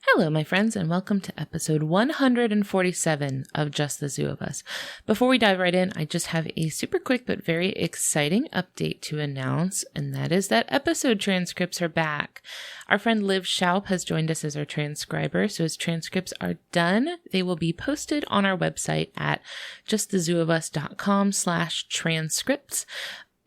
Hello, my friends, and welcome to episode 147 of Just the Zoo of Us. Before we dive right in, I just have a super quick but very exciting update to announce, and that is that episode transcripts are back. Our friend Liv Schaup has joined us as our transcriber, so his transcripts are done. They will be posted on our website at justthezooofus.com/transcripts.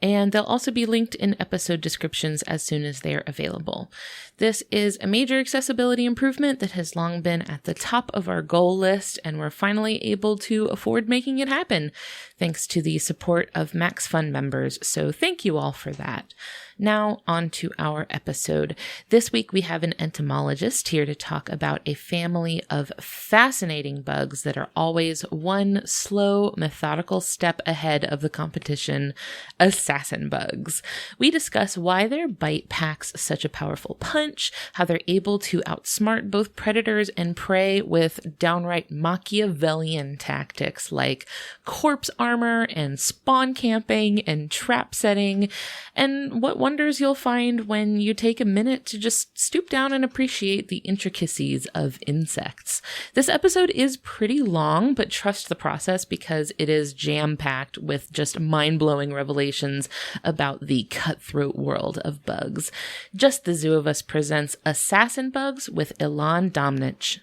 And they'll also be linked in episode descriptions as soon as they are available. This is a major accessibility improvement that has long been at the top of our goal list, and we're finally able to afford making it happen, thanks to the support of Max Fund members. So thank you all for that. Now on to our episode. This week we have an entomologist here to talk about a family of fascinating bugs that are always one slow, methodical step ahead of the competition, assassin bugs. We discuss why their bite packs such a powerful punch, how they're able to outsmart both predators and prey with downright machiavellian tactics like corpse armor and spawn camping and trap setting, and what wonders you'll find when you take a minute to just stoop down and appreciate the intricacies of insects. This episode is pretty long, but trust the process because it is jam-packed with just mind-blowing revelations about the cutthroat world of bugs. Just the Zoo of Us presents Assassin Bugs with Ilan Domnich.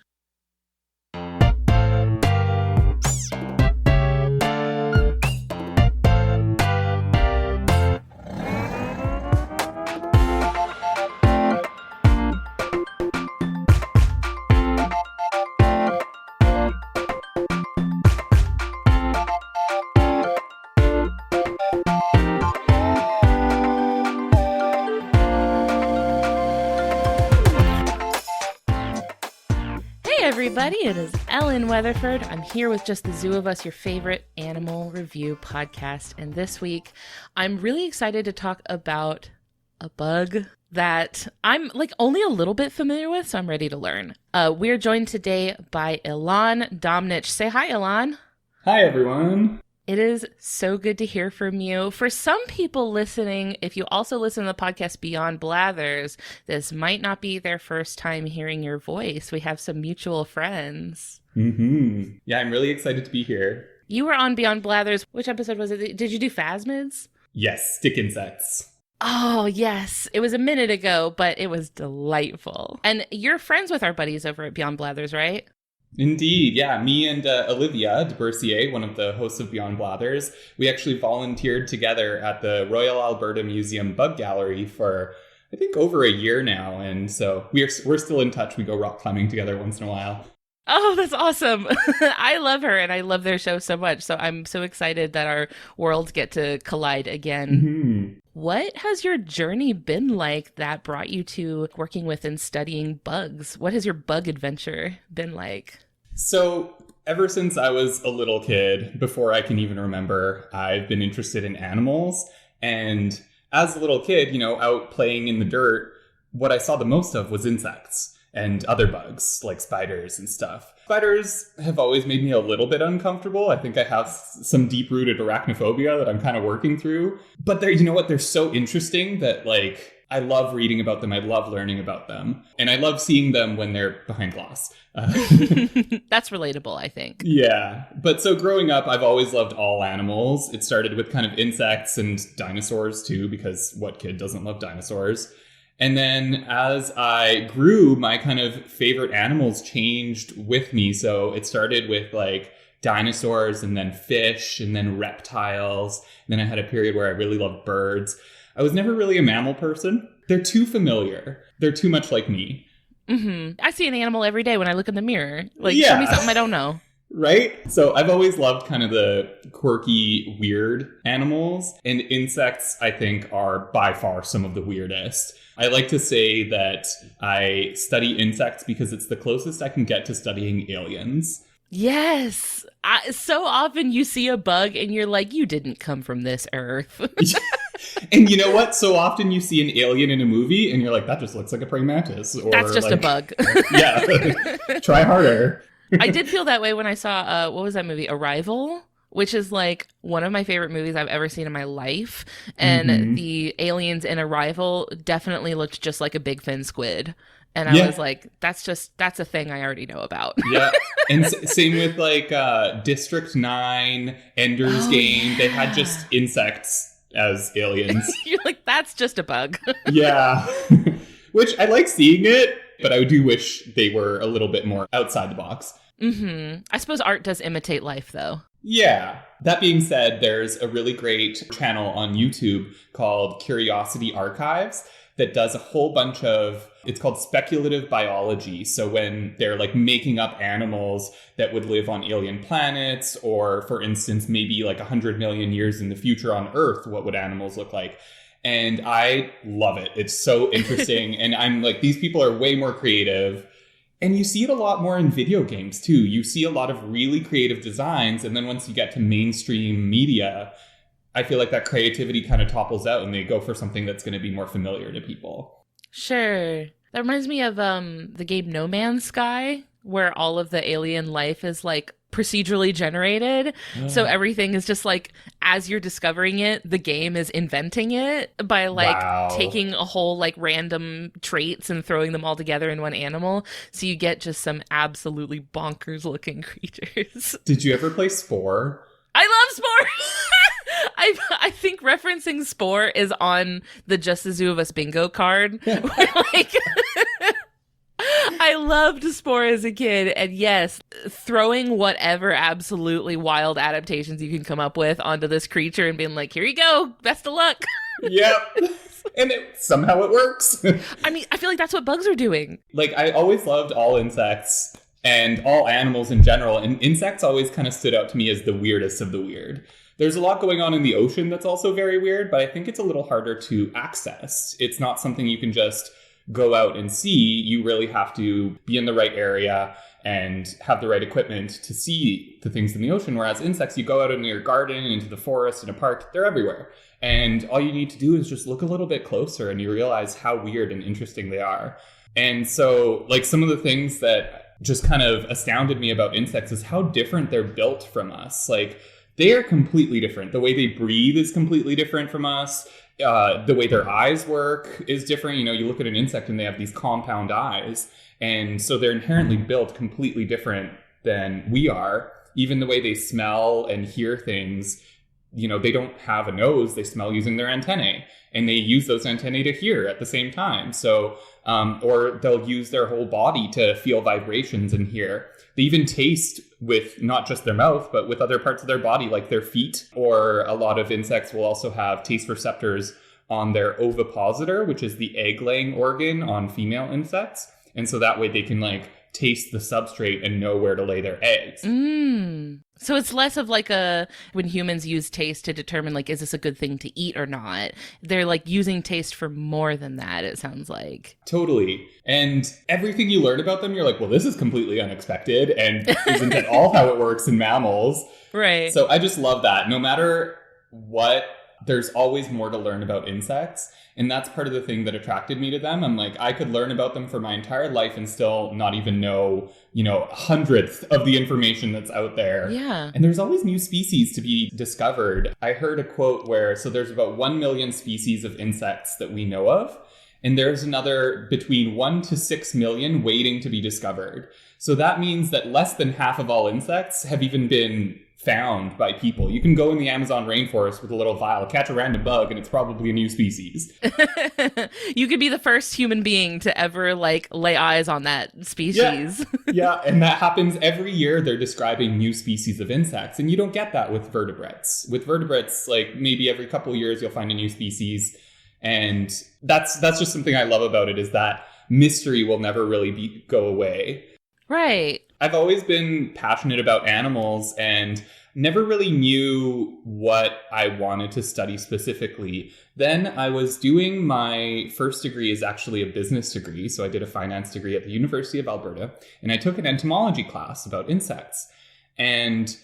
Everybody, it is Ellen Weatherford. I'm here with Just the Zoo of Us, your favorite animal review podcast. And this week, I'm really excited to talk about a bug that I'm only a little bit familiar with, so I'm ready to learn. We're joined today by Ilan Domnich. Say hi, Ilan. Hi, everyone. It is so good to hear from you. For some people listening, if you also listen to the podcast Beyond Blathers, this might not be their first time hearing your voice. We have some mutual friends. Mm-hmm. Yeah, I'm really excited to be here. You were on Beyond Blathers. Which episode was it? Did you do phasmids? Yes, stick insects. Oh, yes. It was a minute ago, but it was delightful. And you're friends with our buddies over at Beyond Blathers, right? Indeed, yeah. Me and Olivia de Bercier, one of the hosts of Beyond Blathers, we actually volunteered together at the Royal Alberta Museum Bug Gallery for, I think, over a year now. And so we're still in touch. We go rock climbing together once in a while. Oh, that's awesome. I love her and I love their show so much. So I'm so excited that our worlds get to collide again. Mm-hmm. What has your journey been like that brought you to working with and studying bugs? What has your bug adventure been like? So ever since I was a little kid, before I can even remember, I've been interested in animals. And as a little kid, out playing in the dirt, what I saw the most of was insects and other bugs like spiders and stuff. Spiders have always made me a little bit uncomfortable. I think I have some deep-rooted arachnophobia that I'm kind of working through. But they're so interesting that I love reading about them. I love learning about them. And I love seeing them when they're behind glass. That's relatable, I think. Yeah. But so growing up, I've always loved all animals. It started with kind of insects and dinosaurs too, because what kid doesn't love dinosaurs? And then as I grew, my kind of favorite animals changed with me. So it started with dinosaurs and then fish and then reptiles. And then I had a period where I really loved birds. I was never really a mammal person. They're too familiar. They're too much like me. Mm-hmm. I see an animal every day when I look in the mirror. Show me something I don't know. Right? So I've always loved kind of the quirky, weird animals. And insects, I think, are by far some of the weirdest. I like to say that I study insects because it's the closest I can get to studying aliens. Yes. So often you see a bug and you're like, you didn't come from this earth. And you know what? So often you see an alien in a movie and you're like, that just looks like a praying mantis. Or that's just a bug. Yeah. Try harder. I did feel that way when I saw, what was that movie? Arrival? Which is one of my favorite movies I've ever seen in my life. And the aliens in Arrival definitely looked just like a big fin squid. And I was like, that's a thing I already know about. Yeah. And same with like District 9, Ender's Game. Yeah. They had just insects as aliens. You're like, that's just a bug. Yeah. Which I like seeing it, but I do wish they were a little bit more outside the box. Mm-hmm. I suppose art does imitate life, though. Yeah. That being said, there's a really great channel on YouTube called Curiosity Archives that does a whole bunch of, it's called speculative biology. So when they're like making up animals that would live on alien planets, or for instance, maybe like 100 million years in the future on Earth, what would animals look like? And I love it. It's so interesting. And I'm like, these people are way more creative. And you see it a lot more in video games, too. You see a lot of really creative designs. And then once you get to mainstream media, I feel like that creativity kind of topples out and they go for something that's going to be more familiar to people. Sure. That reminds me of the game No Man's Sky, where all of the alien life is like procedurally generated. So everything is just like, as you're discovering it, the game is inventing it by like taking a whole like random traits and throwing them all together in one animal. So you get just some absolutely bonkers looking creatures. Did you ever play Spore? I love Spore! I think referencing Spore is on the Just the Zoo of Us bingo card. Like, I loved Spore as a kid, and yes, throwing whatever absolutely wild adaptations you can come up with onto this creature and being like, here you go, best of luck. Yep. And somehow it works. I mean, I feel like that's what bugs are doing. Like, I always loved all insects and all animals in general, and insects always kind of stood out to me as the weirdest of the weird. There's a lot going on in the ocean that's also very weird, but I think it's a little harder to access. It's not something you can just go out and see. You really have to be in the right area and have the right equipment to see the things in the ocean. Whereas insects, you go out into your garden, into the forest, in a park, they're everywhere. And all you need to do is just look a little bit closer and you realize how weird and interesting they are. And so, like, some of the things that just kind of astounded me about insects is how different they're built from us. Like, they are completely different. The way they breathe is completely different from us. The way their eyes work is different. You know, you look at an insect and they have these compound eyes. And so they're inherently built completely different than we are. Even the way they smell and hear things, you know, they don't have a nose. They smell using their antennae. And they use those antennae to hear at the same time. So, or they'll use their whole body to feel vibrations and hear. They even taste with not just their mouth, but with other parts of their body, like their feet. Or a lot of insects will also have taste receptors on their ovipositor, which is the egg-laying organ on female insects. And so that way they can, like, taste the substrate and know where to lay their eggs. So it's less of like when humans use taste to determine, like, is this a good thing to eat or not? They're like using taste for more than that, it sounds like. Totally. And everything you learn about them, you're like, well, this is completely unexpected and isn't at all how it works in mammals. Right. So I just love that. No matter what, there's always more to learn about insects. And that's part of the thing that attracted me to them. I'm like, I could learn about them for my entire life and still not even know, you know, 1/100th of the information that's out there. Yeah. And there's always new species to be discovered. I heard a quote where, so there's about 1 million species of insects that we know of. And there's another between 1 to 6 million waiting to be discovered. So that means that less than half of all insects have even been found by people. You can go in the Amazon rainforest with a little vial, catch a random bug, and it's probably a new species. You could be the first human being to ever, like, lay eyes on that species. Yeah, and that happens every year. They're describing new species of insects, and you don't get that with vertebrates. With vertebrates, like, maybe every couple of years you'll find a new species, and that's just something I love about it, is that mystery will never really go away. Right. I've always been passionate about animals and never really knew what I wanted to study specifically. Then I was doing my first degree is actually a business degree. So I did a finance degree at the University of Alberta, and I took an entomology class about insects. And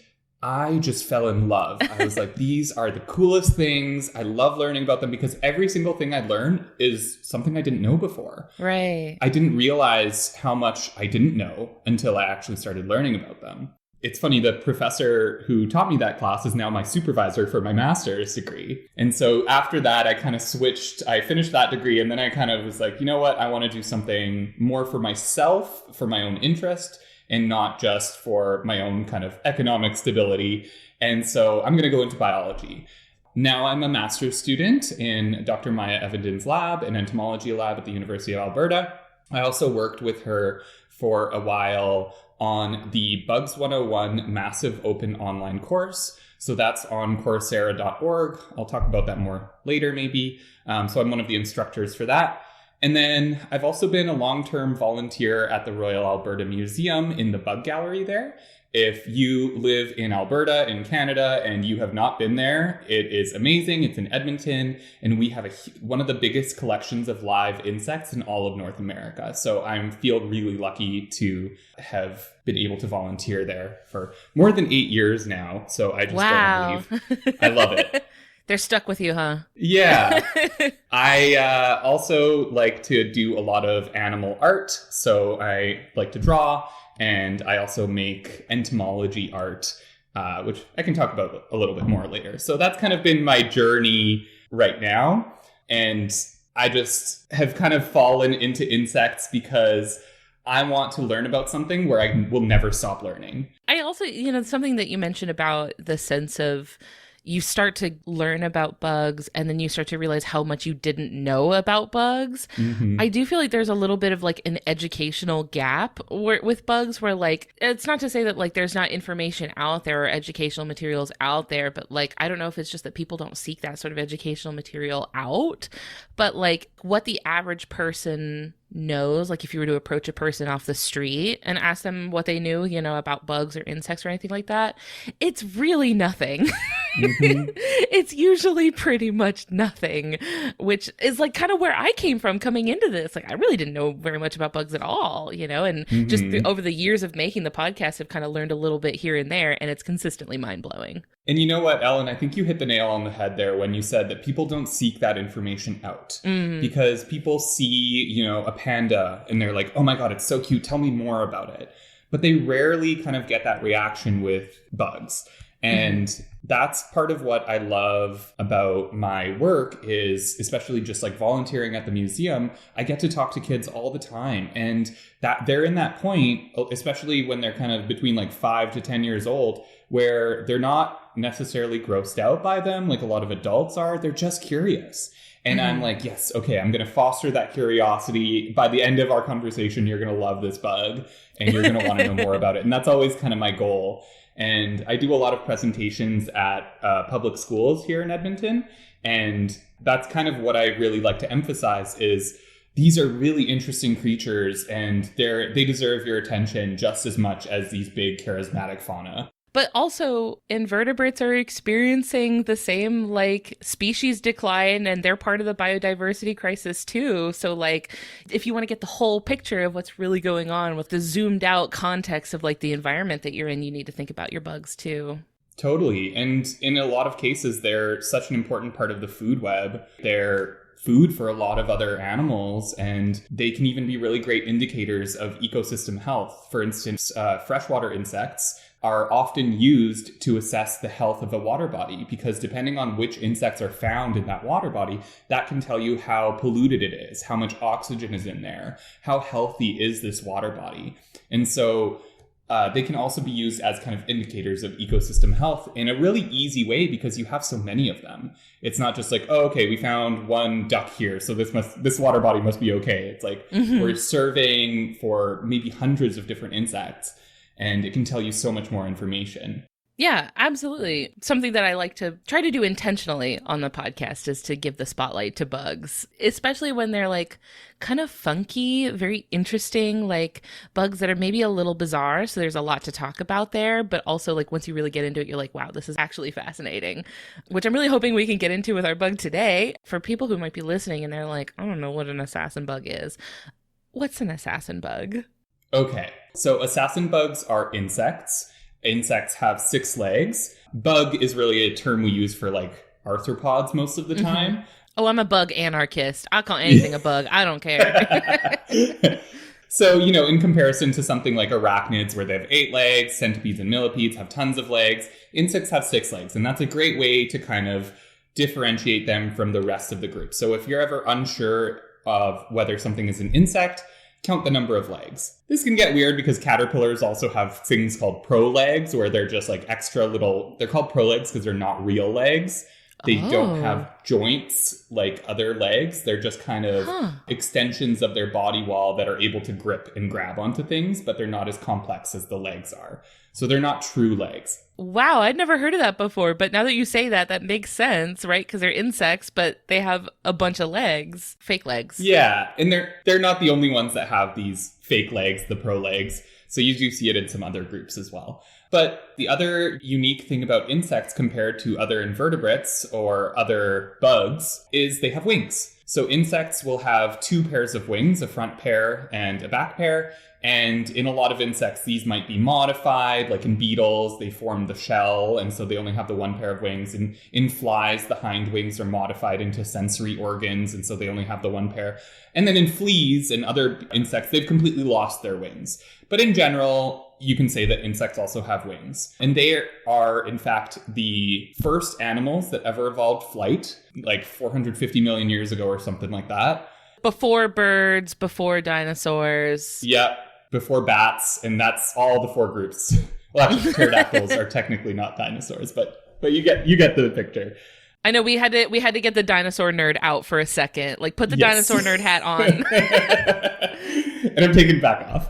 I just fell in love. I was like, these are the coolest things. I love learning about them because every single thing I learned is something I didn't know before. Right. I didn't realize how much I didn't know until I actually started learning about them. It's funny, the professor who taught me that class is now my supervisor for my master's degree. And so after that, I kind of switched. I finished that degree, and then I kind of was like, you know what? I want to do something more for myself, for my own interest, and not just for my own kind of economic stability. And so I'm going to go into biology. Now I'm a master's student in Dr. Maya Evenden's lab, an entomology lab at the University of Alberta. I also worked with her for a while on the Bugs 101 massive open online course. So that's on Coursera.org. I'll talk about that more later, maybe. So I'm one of the instructors for that. And then I've also been a long-term volunteer at the Royal Alberta Museum in the bug gallery there. If you live in Alberta, in Canada, and you have not been there, it is amazing. It's in Edmonton, and we have one of the biggest collections of live insects in all of North America. So I feel really lucky to have been able to volunteer there for more than 8 years now. So I just don't leave. I love it. They're stuck with you, huh? Yeah. I also like to do a lot of animal art. So I like to draw. And I also make entomology art, which I can talk about a little bit more later. So that's kind of been my journey right now. And I just have kind of fallen into insects because I want to learn about something where I will never stop learning. I also, something that you mentioned about the sense of you start to learn about bugs and then you start to realize how much you didn't know about bugs. Mm-hmm. I do feel like there's a little bit of like an educational gap with bugs where like, it's not to say that like there's not information out there or educational materials out there, but like, I don't know if it's just that people don't seek that sort of educational material out, but like what the average person knows, like if you were to approach a person off the street and ask them what they knew, about bugs or insects or anything like that, it's really nothing. Mm-hmm. It's usually pretty much nothing, which is like kind of where I came from coming into this. Like I really didn't know very much about bugs at all, and mm-hmm. just over the years of making the podcast, I've kind of learned a little bit here and there, and it's consistently mind-blowing. And you know what, Ellen, I think you hit the nail on the head there when you said that people don't seek that information out. Mm. Because people see, a panda and they're like, oh my God, it's so cute. Tell me more about it. But they rarely kind of get that reaction with bugs. And mm-hmm. that's part of what I love about my work is, especially just like volunteering at the museum, I get to talk to kids all the time. And that they're in that point, especially when they're kind of between like 5 to 10 years old, where they're not necessarily grossed out by them like a lot of adults are. They're just curious. And mm-hmm. I'm like, yes, okay, I'm going to foster that curiosity. By the end of our conversation, you're going to love this bug and you're going to want to know more about it. And that's always kind of my goal. And I do a lot of presentations at public schools here in Edmonton. And that's kind of what I really like to emphasize is these are really interesting creatures and they deserve your attention just as much as these big charismatic fauna. But also, invertebrates are experiencing the same, like, species decline, and they're part of the biodiversity crisis, too. So, like, if you want to get the whole picture of what's really going on with the zoomed-out context of, like, the environment that you're in, you need to think about your bugs, too. Totally. And in a lot of cases, they're such an important part of the food web. They're food for a lot of other animals, and they can even be really great indicators of ecosystem health. For instance, freshwater insects are often used to assess the health of a water body because depending on which insects are found in that water body, that can tell you how polluted it is, how much oxygen is in there, how healthy is this water body. And so they can also be used as kind of indicators of ecosystem health in a really easy way because you have so many of them. It's not just like, oh, okay, we found one duck here, so this water body must be okay. It's like mm-hmm. we're surveying for maybe hundreds of different insects. And it can tell you so much more information. Yeah, absolutely. Something that I like to try to do intentionally on the podcast is to give the spotlight to bugs, especially when they're like kind of funky, very interesting, like bugs that are maybe a little bizarre. So there's a lot to talk about there. But also like once you really get into it, you're like, wow, this is actually fascinating, which I'm really hoping we can get into with our bug today. For people who might be listening and they're like, I don't know what an assassin bug is. What's an assassin bug? Okay, so assassin bugs are insects. Insects have 6 legs. Bug is really a term we use for like arthropods most of the time. Mm-hmm. Oh, I'm a bug anarchist. I'll call anything a bug. I don't care. So, in comparison to something like arachnids where they have 8 legs, centipedes and millipedes have tons of legs, insects have 6 legs. And that's a great way to kind of differentiate them from the rest of the group. So if you're ever unsure of whether something is an insect, count the number of legs. This can get weird because caterpillars also have things called prolegs, where they're just like extra little, they're called prolegs because they're not real legs. They don't have joints like other legs. They're just kind of extensions of their body wall that are able to grip and grab onto things, but they're not as complex as the legs are. So they're not true legs. Wow, I'd never heard of that before, but now that you say that, that makes sense, right? Because they're insects, but they have a bunch of legs, fake legs. Yeah, and they're not the only ones that have these fake legs, the pro legs. So you do see it in some other groups as well. But the other unique thing about insects compared to other invertebrates or other bugs is they have wings. So insects will have 2 pairs of wings, a front pair and a back pair. And in a lot of insects, these might be modified. Like in beetles, they form the shell, and so they only have the 1 pair of wings. And in flies, the hind wings are modified into sensory organs, and so they only have the 1 pair. And then in fleas and other insects, they've completely lost their wings. But in general, you can say that insects also have wings. And they are, in fact, the first animals that ever evolved flight, like 450 million years ago or something like that. Before birds, before dinosaurs. Yeah, before bats, and that's all the 4 groups. Well, actually, pterodactyls are technically not dinosaurs, but you get the picture. I know we had to get the dinosaur nerd out for a second. Like, put the dinosaur nerd hat on. And I'm taking it back off.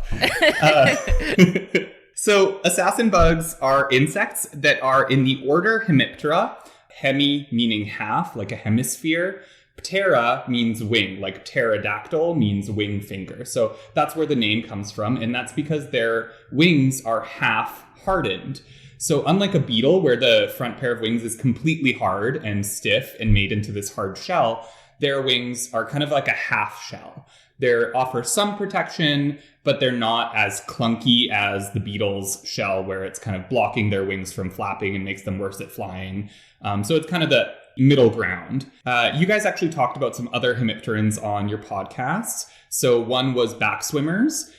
So assassin bugs are insects that are in the order Hemiptera. Hemi meaning half, like a hemisphere. Ptera means wing, like pterodactyl means wing finger. So that's where the name comes from. And that's because their wings are half hardened. So unlike a beetle, where the front pair of wings is completely hard and stiff and made into this hard shell, their wings are kind of like a half shell. They offer some protection, but they're not as clunky as the beetle's shell, where it's kind of blocking their wings from flapping and makes them worse at flying. So it's kind of the middle ground. You guys actually talked about some other hemipterans on your podcast. So one was back swimmers,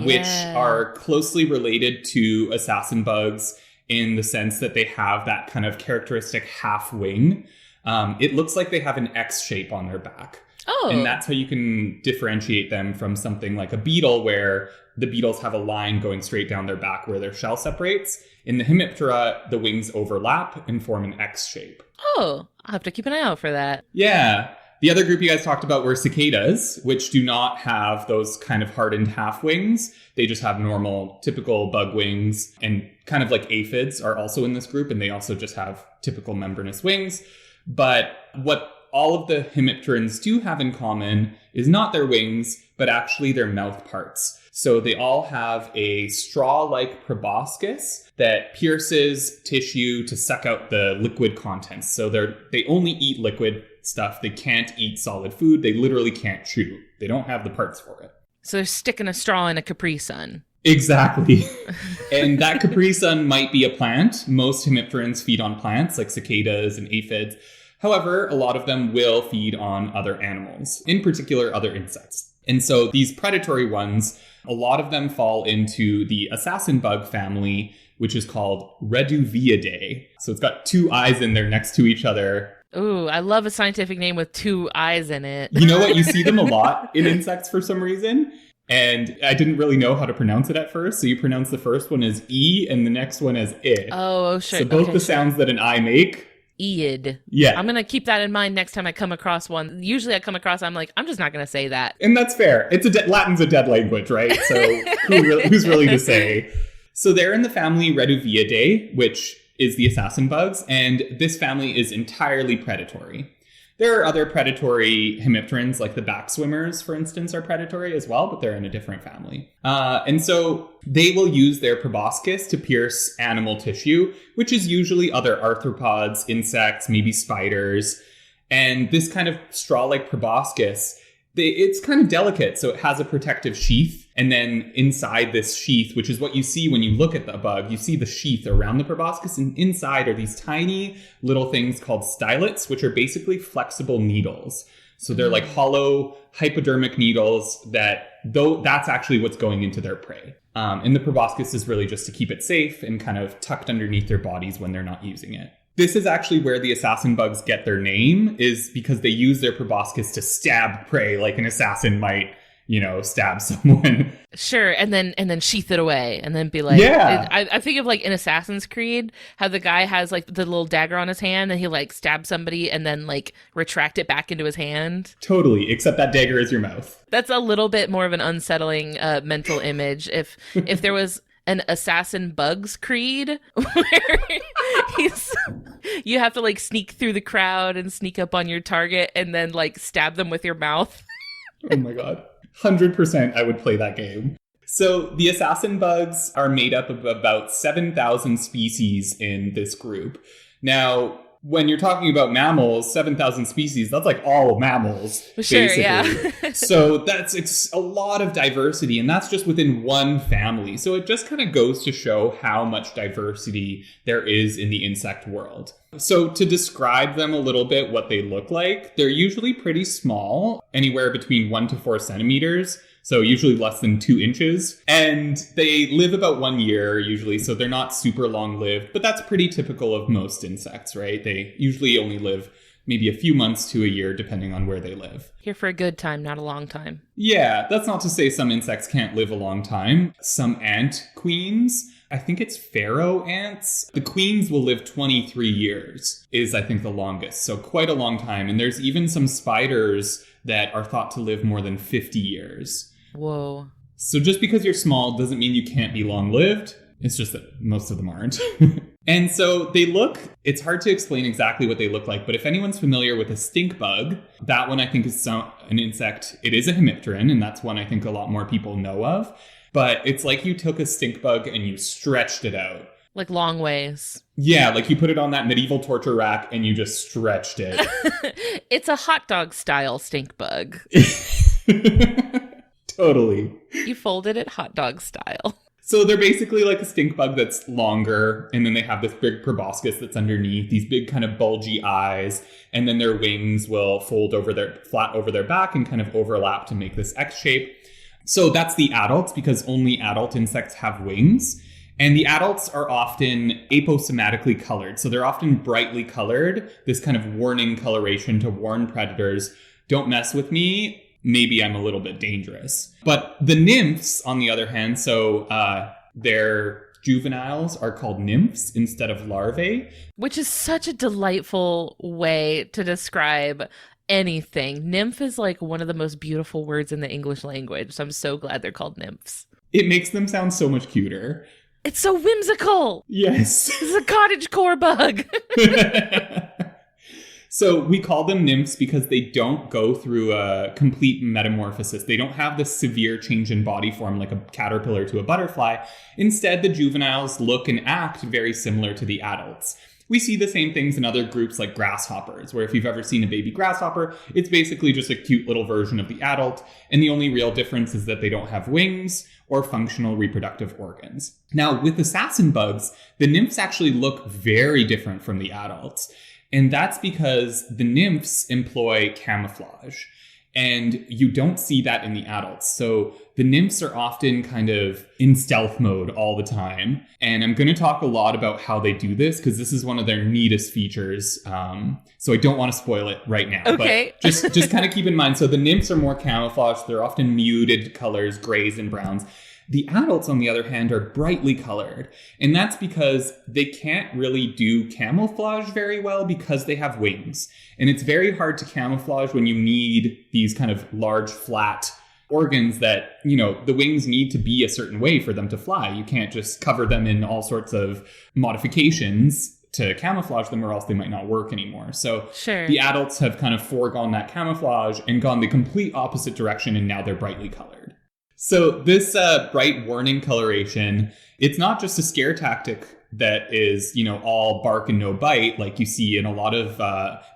which are closely related to assassin bugs in the sense that they have that kind of characteristic half wing. It looks like they have an X shape on their back. Oh. And that's how you can differentiate them from something like a beetle, where the beetles have a line going straight down their back where their shell separates. In the Hemiptera, the wings overlap and form an X shape. Oh, I'll have to keep an eye out for that. Yeah. The other group you guys talked about were cicadas, which do not have those kind of hardened half wings. They just have normal, typical bug wings, and kind of like aphids are also in this group, and they also just have typical membranous wings. But what all of the hemipterans do have in common is not their wings, but actually their mouth parts. So they all have a straw-like proboscis that pierces tissue to suck out the liquid contents. So they only eat liquid stuff. They can't eat solid food. They literally can't chew. They don't have the parts for it. So they're sticking a straw in a Capri Sun. Exactly. And that Capri Sun might be a plant. Most hemipterans feed on plants like cicadas and aphids. However, a lot of them will feed on other animals, in particular other insects. And so these predatory ones, a lot of them fall into the assassin bug family, which is called Reduviidae. So it's got 2 eyes in there next to each other. Ooh, I love a scientific name with 2 eyes in it. You know what? You see them a lot in insects for some reason. And I didn't really know how to pronounce it at first. So you pronounce the first one as E and the next one as I. Oh, sure. So both sounds that an I make. Eid. Yeah. I'm going to keep that in mind next time I come across one. Usually I come across, I'm like, I'm just not going to say that. And that's fair. It's Latin's a dead language, right? So who's really to say? So they're in the family Reduviidae, which is the assassin bugs. And this family is entirely predatory. There are other predatory hemipterans, like the back swimmers, for instance, are predatory as well, but they're in a different family. And so they will use their proboscis to pierce animal tissue, which is usually other arthropods, insects, maybe spiders. And this kind of straw-like proboscis, it's kind of delicate, so it has a protective sheath. And then inside this sheath, which is what you see when you look at the bug, you see the sheath around the proboscis, and inside are these tiny little things called stylets, which are basically flexible needles. So they're like hollow hypodermic needles that's actually what's going into their prey. And the proboscis is really just to keep it safe and kind of tucked underneath their bodies when they're not using it. This is actually where the assassin bugs get their name, is because they use their proboscis to stab prey like an assassin might, stab someone. Sure, and then sheath it away, and then be like, I think of like in Assassin's Creed, how the guy has like the little dagger on his hand, and he like stabs somebody, and then like retract it back into his hand. Totally, except that dagger is your mouth. That's a little bit more of an unsettling mental image. If there was an Assassin Bugs Creed, where you have to like sneak through the crowd and sneak up on your target, and then like stab them with your mouth. Oh my god. 100% I would play that game. So the assassin bugs are made up of about 7,000 species in this group. Now, when you're talking about mammals, 7,000 species, that's like all mammals, sure, basically. Yeah. So it's a lot of diversity, and that's just within one family. So it just kind of goes to show how much diversity there is in the insect world. So to describe them a little bit, what they look like, they're usually pretty small, anywhere between 1 to 4 centimeters. So usually less than 2 inches. And they live about 1 year usually, so they're not super long-lived. But that's pretty typical of most insects, right? They usually only live maybe a few months to a year, depending on where they live. Here for a good time, not a long time. Yeah, that's not to say some insects can't live a long time. Some ant queens, I think it's pharaoh ants. The queens will live 23 years, is I think the longest. So quite a long time. And there's even some spiders that are thought to live more than 50 years. Whoa. So just because you're small doesn't mean you can't be long-lived. It's just that most of them aren't. And so it's hard to explain exactly what they look like, but if anyone's familiar with a stink bug, that one I think is an insect. It is a hemipteran, and that's one I think a lot more people know of. But it's like you took a stink bug and you stretched it out. Like long ways. Yeah, like you put it on that medieval torture rack and you just stretched it. It's a hot dog style stink bug. Totally. You folded it hot dog style. So they're basically like a stink bug that's longer, and then they have this big proboscis that's underneath, these big kind of bulgy eyes, and then their wings will fold flat over their back and kind of overlap to make this X shape. So that's the adults, because only adult insects have wings. And the adults are often aposematically colored. So they're often brightly colored, this kind of warning coloration to warn predators, don't mess with me. Maybe I'm a little bit dangerous. But the nymphs, on the other hand, so their juveniles are called nymphs instead of larvae. Which is such a delightful way to describe anything. Nymph is like one of the most beautiful words in the English language. So I'm so glad they're called nymphs. It makes them sound so much cuter. It's so whimsical. Yes. It's a cottagecore bug. So we call them nymphs because they don't go through a complete metamorphosis. They don't have this severe change in body form like a caterpillar to a butterfly. Instead, the juveniles look and act very similar to the adults. We see the same things in other groups like grasshoppers, where if you've ever seen a baby grasshopper, it's basically just a cute little version of the adult. And the only real difference is that they don't have wings or functional reproductive organs. Now, with assassin bugs, the nymphs actually look very different from the adults. And that's because the nymphs employ camouflage, and you don't see that in the adults. So the nymphs are often kind of in stealth mode all the time. And I'm going to talk a lot about how they do this because this is one of their neatest features. So I don't want to spoil it right now. Okay. But just kind of keep in mind. So the nymphs are more camouflaged. They're often muted colors, grays and browns. The adults, on the other hand, are brightly colored. And that's because they can't really do camouflage very well because they have wings. And it's very hard to camouflage when you need these kind of large, flat organs that, the wings need to be a certain way for them to fly. You can't just cover them in all sorts of modifications to camouflage them, or else they might not work anymore. So sure. The adults have kind of foregone that camouflage and gone the complete opposite direction, and now they're brightly colored. So this bright warning coloration, it's not just a scare tactic that is, all bark and no bite like you see in a lot of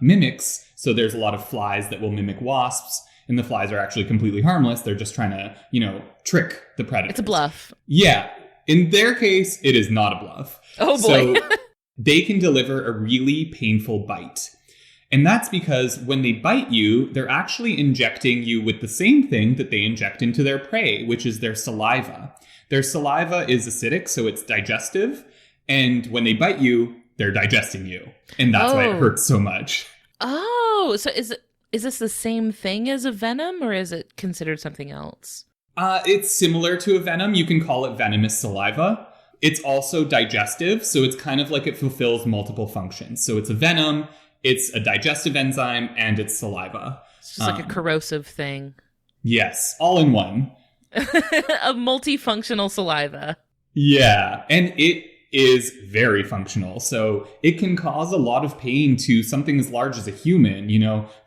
mimics. So there's a lot of flies that will mimic wasps, and the flies are actually completely harmless. They're just trying to, trick the predator. It's a bluff. Yeah. In their case, it is not a bluff. Oh boy. So they can deliver a really painful bite. And that's because when they bite you, they're actually injecting you with the same thing that they inject into their prey, which is their saliva. Their saliva is acidic, so it's digestive. And when they bite you, they're digesting you. And that's why it hurts so much. Oh, so is this the same thing as a venom, or is it considered something else? It's similar to a venom. You can call it venomous saliva. It's also digestive, so it's kind of like it fulfills multiple functions. So it's a venom, it's a digestive enzyme, and it's saliva. It's just like a corrosive thing. Yes, all in one. A multifunctional saliva. Yeah, and it is very functional. So it can cause a lot of pain to something as large as a human,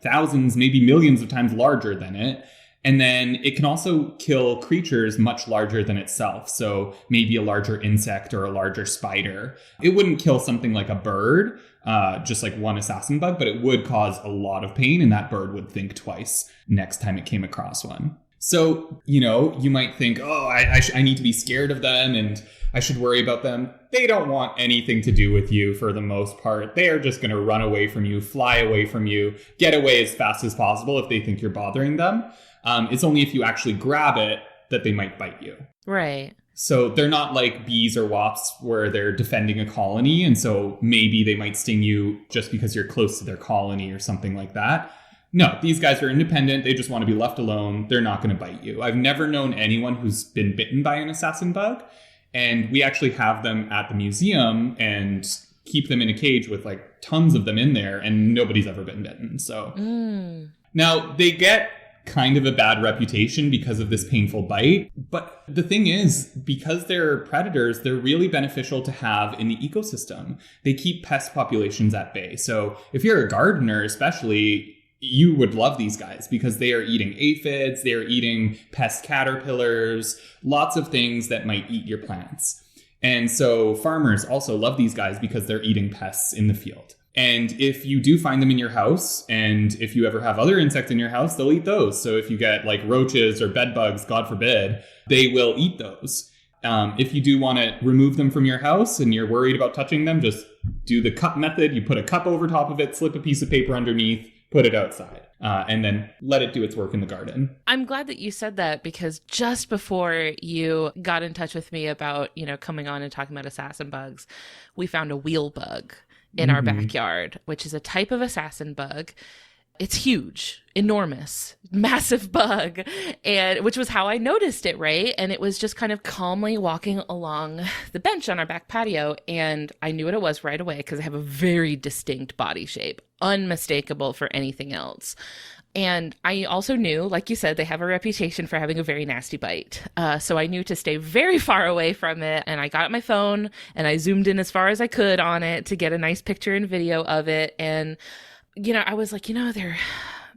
thousands, maybe millions of times larger than it. And then it can also kill creatures much larger than itself. So maybe a larger insect or a larger spider. It wouldn't kill something like a bird, just like one assassin bug, but it would cause a lot of pain, and that bird would think twice next time it came across one. So, you might think, I need to be scared of them and I should worry about them. They don't want anything to do with you for the most part. They are just going to run away from you, fly away from you, get away as fast as possible if they think you're bothering them. It's only if you actually grab it that they might bite you. Right. So they're not like bees or wasps where they're defending a colony. And so maybe they might sting you just because you're close to their colony or something like that. No, these guys are independent. They just want to be left alone. They're not going to bite you. I've never known anyone who's been bitten by an assassin bug. And we actually have them at the museum and keep them in a cage with like tons of them in there. And nobody's ever been bitten. So Now they get kind of a bad reputation because of this painful bite. But the thing is, because they're predators, they're really beneficial to have in the ecosystem. They keep pest populations at bay. So if you're a gardener, especially, you would love these guys because they are eating aphids, they are eating pest caterpillars, lots of things that might eat your plants. And so farmers also love these guys because they're eating pests in the field. And if you do find them in your house, and if you ever have other insects in your house, they'll eat those. So if you get like roaches or bed bugs, God forbid, they will eat those. If you do want to remove them from your house and you're worried about touching them, just do the cup method. You put a cup over top of it, slip a piece of paper underneath, put it outside, and then let it do its work in the garden. I'm glad that you said that, because just before you got in touch with me about, coming on and talking about assassin bugs, we found a wheel bug in our backyard, which is a type of assassin bug. It's huge, enormous, massive bug, and which was how I noticed it, right? And it was just kind of calmly walking along the bench on our back patio, and I knew what it was right away because I have a very distinct body shape, unmistakable for anything else. And I also knew, like you said, they have a reputation for having a very nasty bite. So I knew to stay very far away from it. And I got my phone and I zoomed in as far as I could on it to get a nice picture and video of it. And, I was like,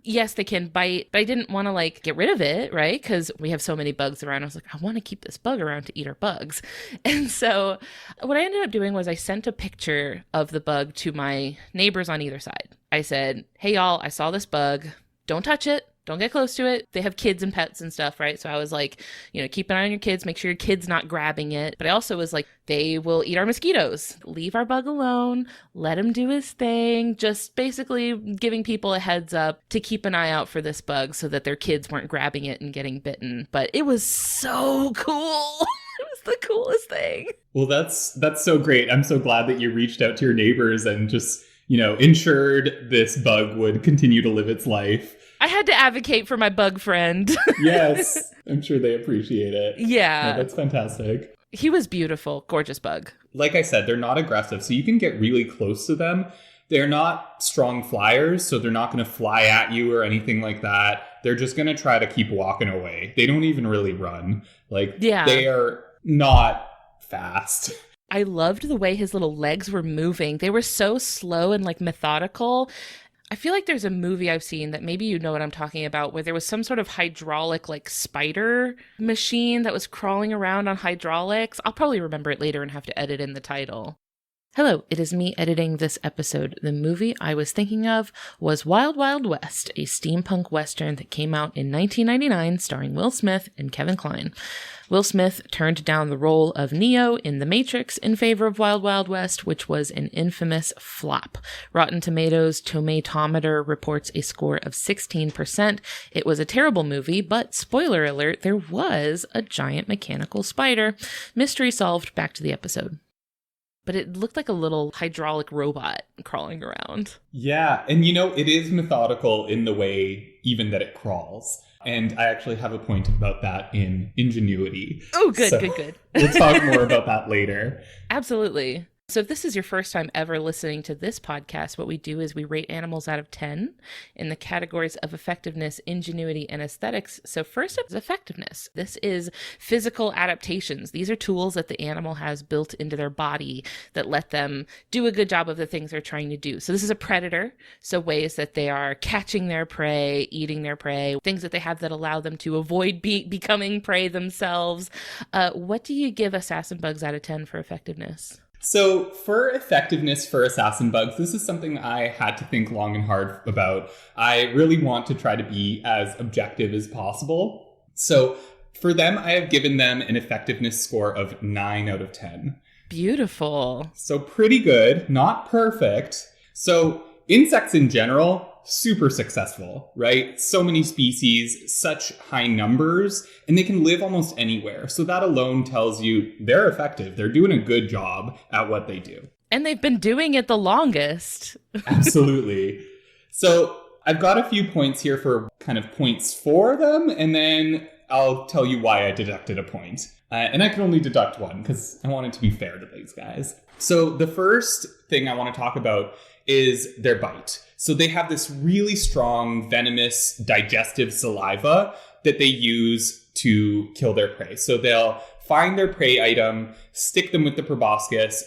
yes, they can bite, but I didn't want to get rid of it, right? Because we have so many bugs around. I was like, I want to keep this bug around to eat our bugs. And so what I ended up doing was I sent a picture of the bug to my neighbors on either side. I said, hey, y'all, I saw this bug. Don't touch it. Don't get close to it. They have kids and pets and stuff, right? So I was like, keep an eye on your kids. Make sure your kid's not grabbing it. But I also was like, they will eat our mosquitoes. Leave our bug alone. Let him do his thing. Just basically giving people a heads up to keep an eye out for this bug so that their kids weren't grabbing it and getting bitten. But it was so cool. It was the coolest thing. Well, that's so great. I'm so glad that you reached out to your neighbors and just ensured this bug would continue to live its life. I had to advocate for my bug friend. Yes, I'm sure they appreciate it. Yeah. No, that's fantastic. He was beautiful, gorgeous bug. Like I said, they're not aggressive, so you can get really close to them. They're not strong flyers, so they're not going to fly at you or anything like that. They're just going to try to keep walking away. They don't even really run. They are not fast. I loved the way his little legs were moving. They were so slow and methodical. I feel like there's a movie I've seen that maybe you know what I'm talking about, where there was some sort of hydraulic spider machine that was crawling around on hydraulics. I'll probably remember it later and have to edit in the title. Hello, it is me editing this episode. The movie I was thinking of was Wild Wild West, a steampunk western that came out in 1999 starring Will Smith and Kevin Kline. Will Smith turned down the role of Neo in The Matrix in favor of Wild Wild West, which was an infamous flop. Rotten Tomatoes Tomatometer reports a score of 16%. It was a terrible movie, but spoiler alert, there was a giant mechanical spider. Mystery solved. Back to the episode. But it looked like a little hydraulic robot crawling around. Yeah, and it is methodical in the way even that it crawls. And I actually have a point about that in Ingenuity. Oh, good. We'll talk more about that later. Absolutely. So if this is your first time ever listening to this podcast, what we do is we rate animals out of 10 in the categories of effectiveness, ingenuity, and aesthetics. So first up is effectiveness. This is physical adaptations. These are tools that the animal has built into their body that let them do a good job of the things they're trying to do. So this is a predator. So ways that they are catching their prey, eating their prey, things that they have that allow them to avoid becoming prey themselves. What do you give assassin bugs out of 10 for effectiveness? So for effectiveness for assassin bugs, this is something I had to think long and hard about. I really want to try to be as objective as possible. So for them, I have given them an effectiveness score of 9 out of 10. Beautiful. So pretty good, not perfect. So insects in general, super successful, right? So many species, such high numbers, and they can live almost anywhere. So that alone tells you they're effective. They're doing a good job at what they do. And they've been doing it the longest. Absolutely. So I've got a few points here for kind of points for them, and then I'll tell you why I deducted a point. And I can only deduct one because I want it to be fair to these guys. So the first thing I want to talk about is their bite. So they have this really strong, venomous, digestive saliva that they use to kill their prey. So they'll find their prey item, stick them with the proboscis,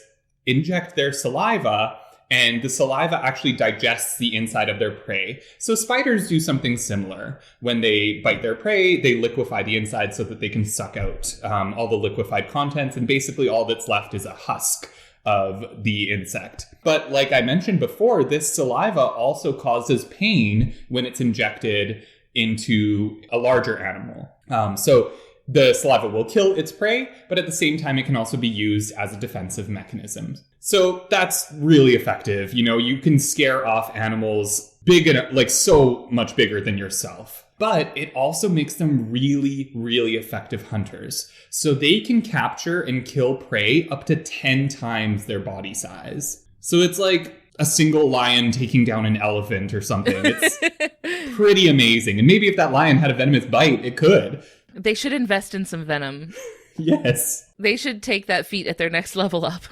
inject their saliva, and the saliva actually digests the inside of their prey. So spiders do something similar. When they bite their prey, they liquefy the inside so that they can suck out all the liquefied contents, and basically all that's left is a husk of the insect. But like I mentioned before, this saliva also causes pain when it's injected into a larger animal. So the saliva will kill its prey, but at the same time, it can also be used as a defensive mechanism. So that's really effective. You can scare off animals big and like so much bigger than yourself. But it also makes them really, really effective hunters. So they can capture and kill prey up to 10 times their body size. So it's like a single lion taking down an elephant or something. It's pretty amazing. And maybe if that lion had a venomous bite, it could. They should invest in some venom. Yes. They should take that feat at their next level up.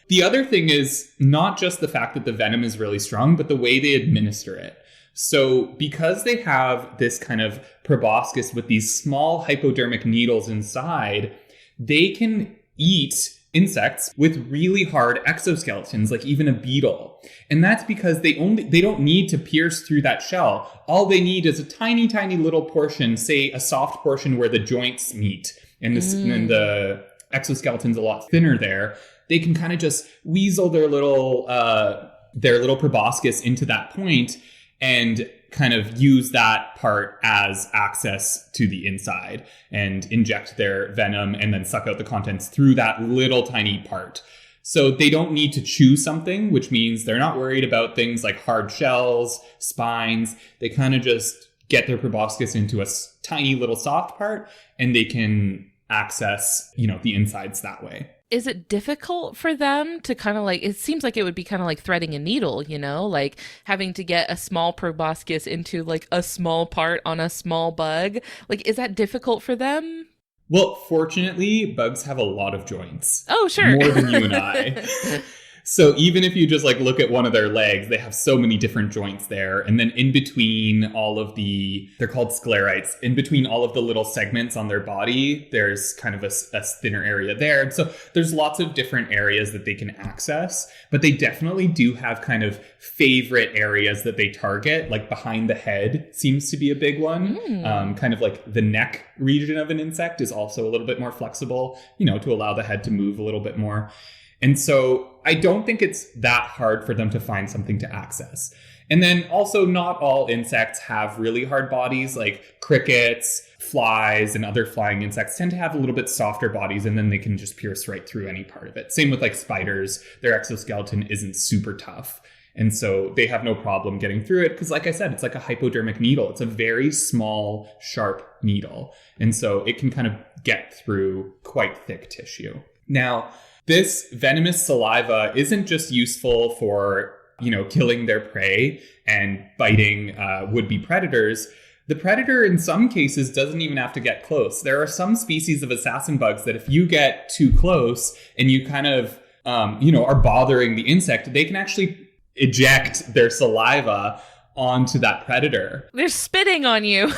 The other thing is not just the fact that the venom is really strong, but the way they administer it. So because they have this kind of proboscis with these small hypodermic needles inside, they can eat insects with really hard exoskeletons, like even a beetle. And that's because they don't need to pierce through that shell. All they need is a tiny, tiny little portion, say a soft portion where the joints meet. And the exoskeleton's a lot thinner there. They can kind of just weasel their little proboscis into that point and kind of use that part as access to the inside and inject their venom and then suck out the contents through that little tiny part. So they don't need to chew something, which means they're not worried about things like hard shells, spines. They kind of just get their proboscis into a tiny little soft part and they can access, the insides that way. Is it difficult for them to kind of it seems like it would be kind of like threading a needle, like having to get a small proboscis into like a small part on a small bug? Like, is that difficult for them? Well, fortunately, bugs have a lot of joints. Oh, sure. More than you and I. So even if you just like look at one of their legs, they have so many different joints there. And then in between all of they're called sclerites, in between all of the little segments on their body, there's kind of a thinner area there. And so there's lots of different areas that they can access, but they definitely do have kind of favorite areas that they target, like behind the head seems to be a big one. Kind of like the neck region of an insect is also a little bit more flexible, to allow the head to move a little bit more. And so I don't think it's that hard for them to find something to access. And then also not all insects have really hard bodies, like crickets, flies, and other flying insects tend to have a little bit softer bodies, and then they can just pierce right through any part of it. Same with like spiders, their exoskeleton isn't super tough. And so they have no problem getting through it because, like I said, it's like a hypodermic needle. It's a very small, sharp needle. And so it can kind of get through quite thick tissue. Now, this venomous saliva isn't just useful for, killing their prey and biting would-be predators. The predator, in some cases, doesn't even have to get close. There are some species of assassin bugs that if you get too close and you kind of, are bothering the insect, they can actually eject their saliva onto that predator. They're spitting on you.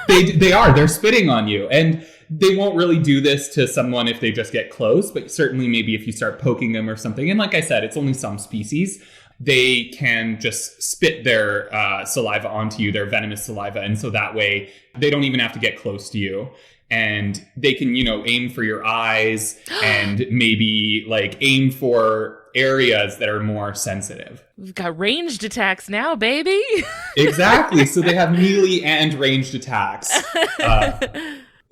They're spitting on you. And they won't really do this to someone if they just get close, but certainly maybe if you start poking them or something. And like I said, it's only some species. They can just spit their saliva onto you, their venomous saliva. And so that way they don't even have to get close to you. And they can, aim for your eyes and maybe like aim for areas that are more sensitive. We've got ranged attacks now, baby. Exactly. So they have melee and ranged attacks.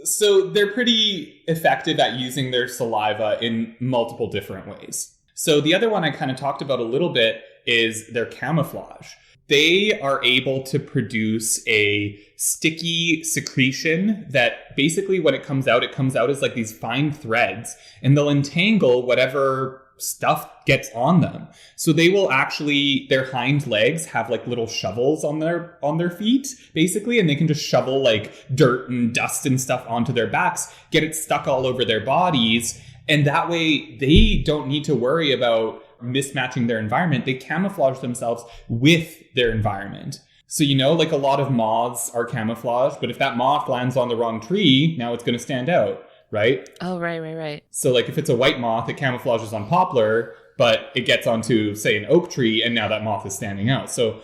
So they're pretty effective at using their saliva in multiple different ways. So the other one I kind of talked about a little bit is their camouflage. They are able to produce a sticky secretion that basically when it comes out as like these fine threads, and they'll entangle whatever stuff gets on them. So they will actually, their hind legs have like little shovels on their feet, basically, and they can just shovel like dirt and dust and stuff onto their backs, get it stuck all over their bodies, and that way they don't need to worry about mismatching their environment. They camouflage themselves with their environment. So, like a lot of moths are camouflaged, but if that moth lands on the wrong tree, now it's going to stand out. Right? Oh, right. So like if it's a white moth, it camouflages on poplar, but it gets onto, say, an oak tree, and now that moth is standing out. So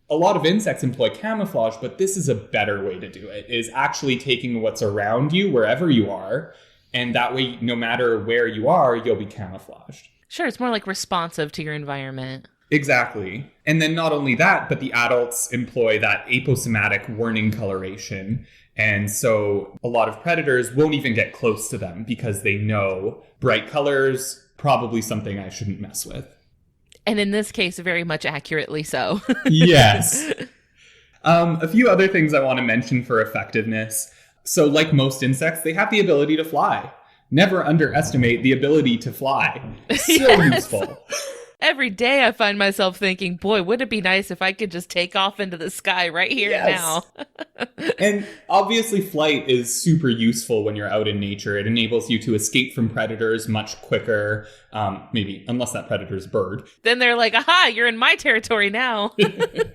a lot of insects employ camouflage, but this is a better way to do it, is actually taking what's around you wherever you are. And that way, no matter where you are, you'll be camouflaged. Sure, it's more like responsive to your environment. Exactly. And then not only that, but the adults employ that aposematic warning coloration. And so a lot of predators won't even get close to them because they know bright colors, probably something I shouldn't mess with. And in this case, very much accurately so. Yes. A few other things I want to mention for effectiveness. So like most insects, they have the ability to fly. Never underestimate the ability to fly. So useful. Every day I find myself thinking, boy, would it be nice if I could just take off into the sky right here and now. And obviously flight is super useful when you're out in nature. It enables you to escape from predators much quicker, maybe, unless that predator's bird. Then they're like, aha, you're in my territory now. Then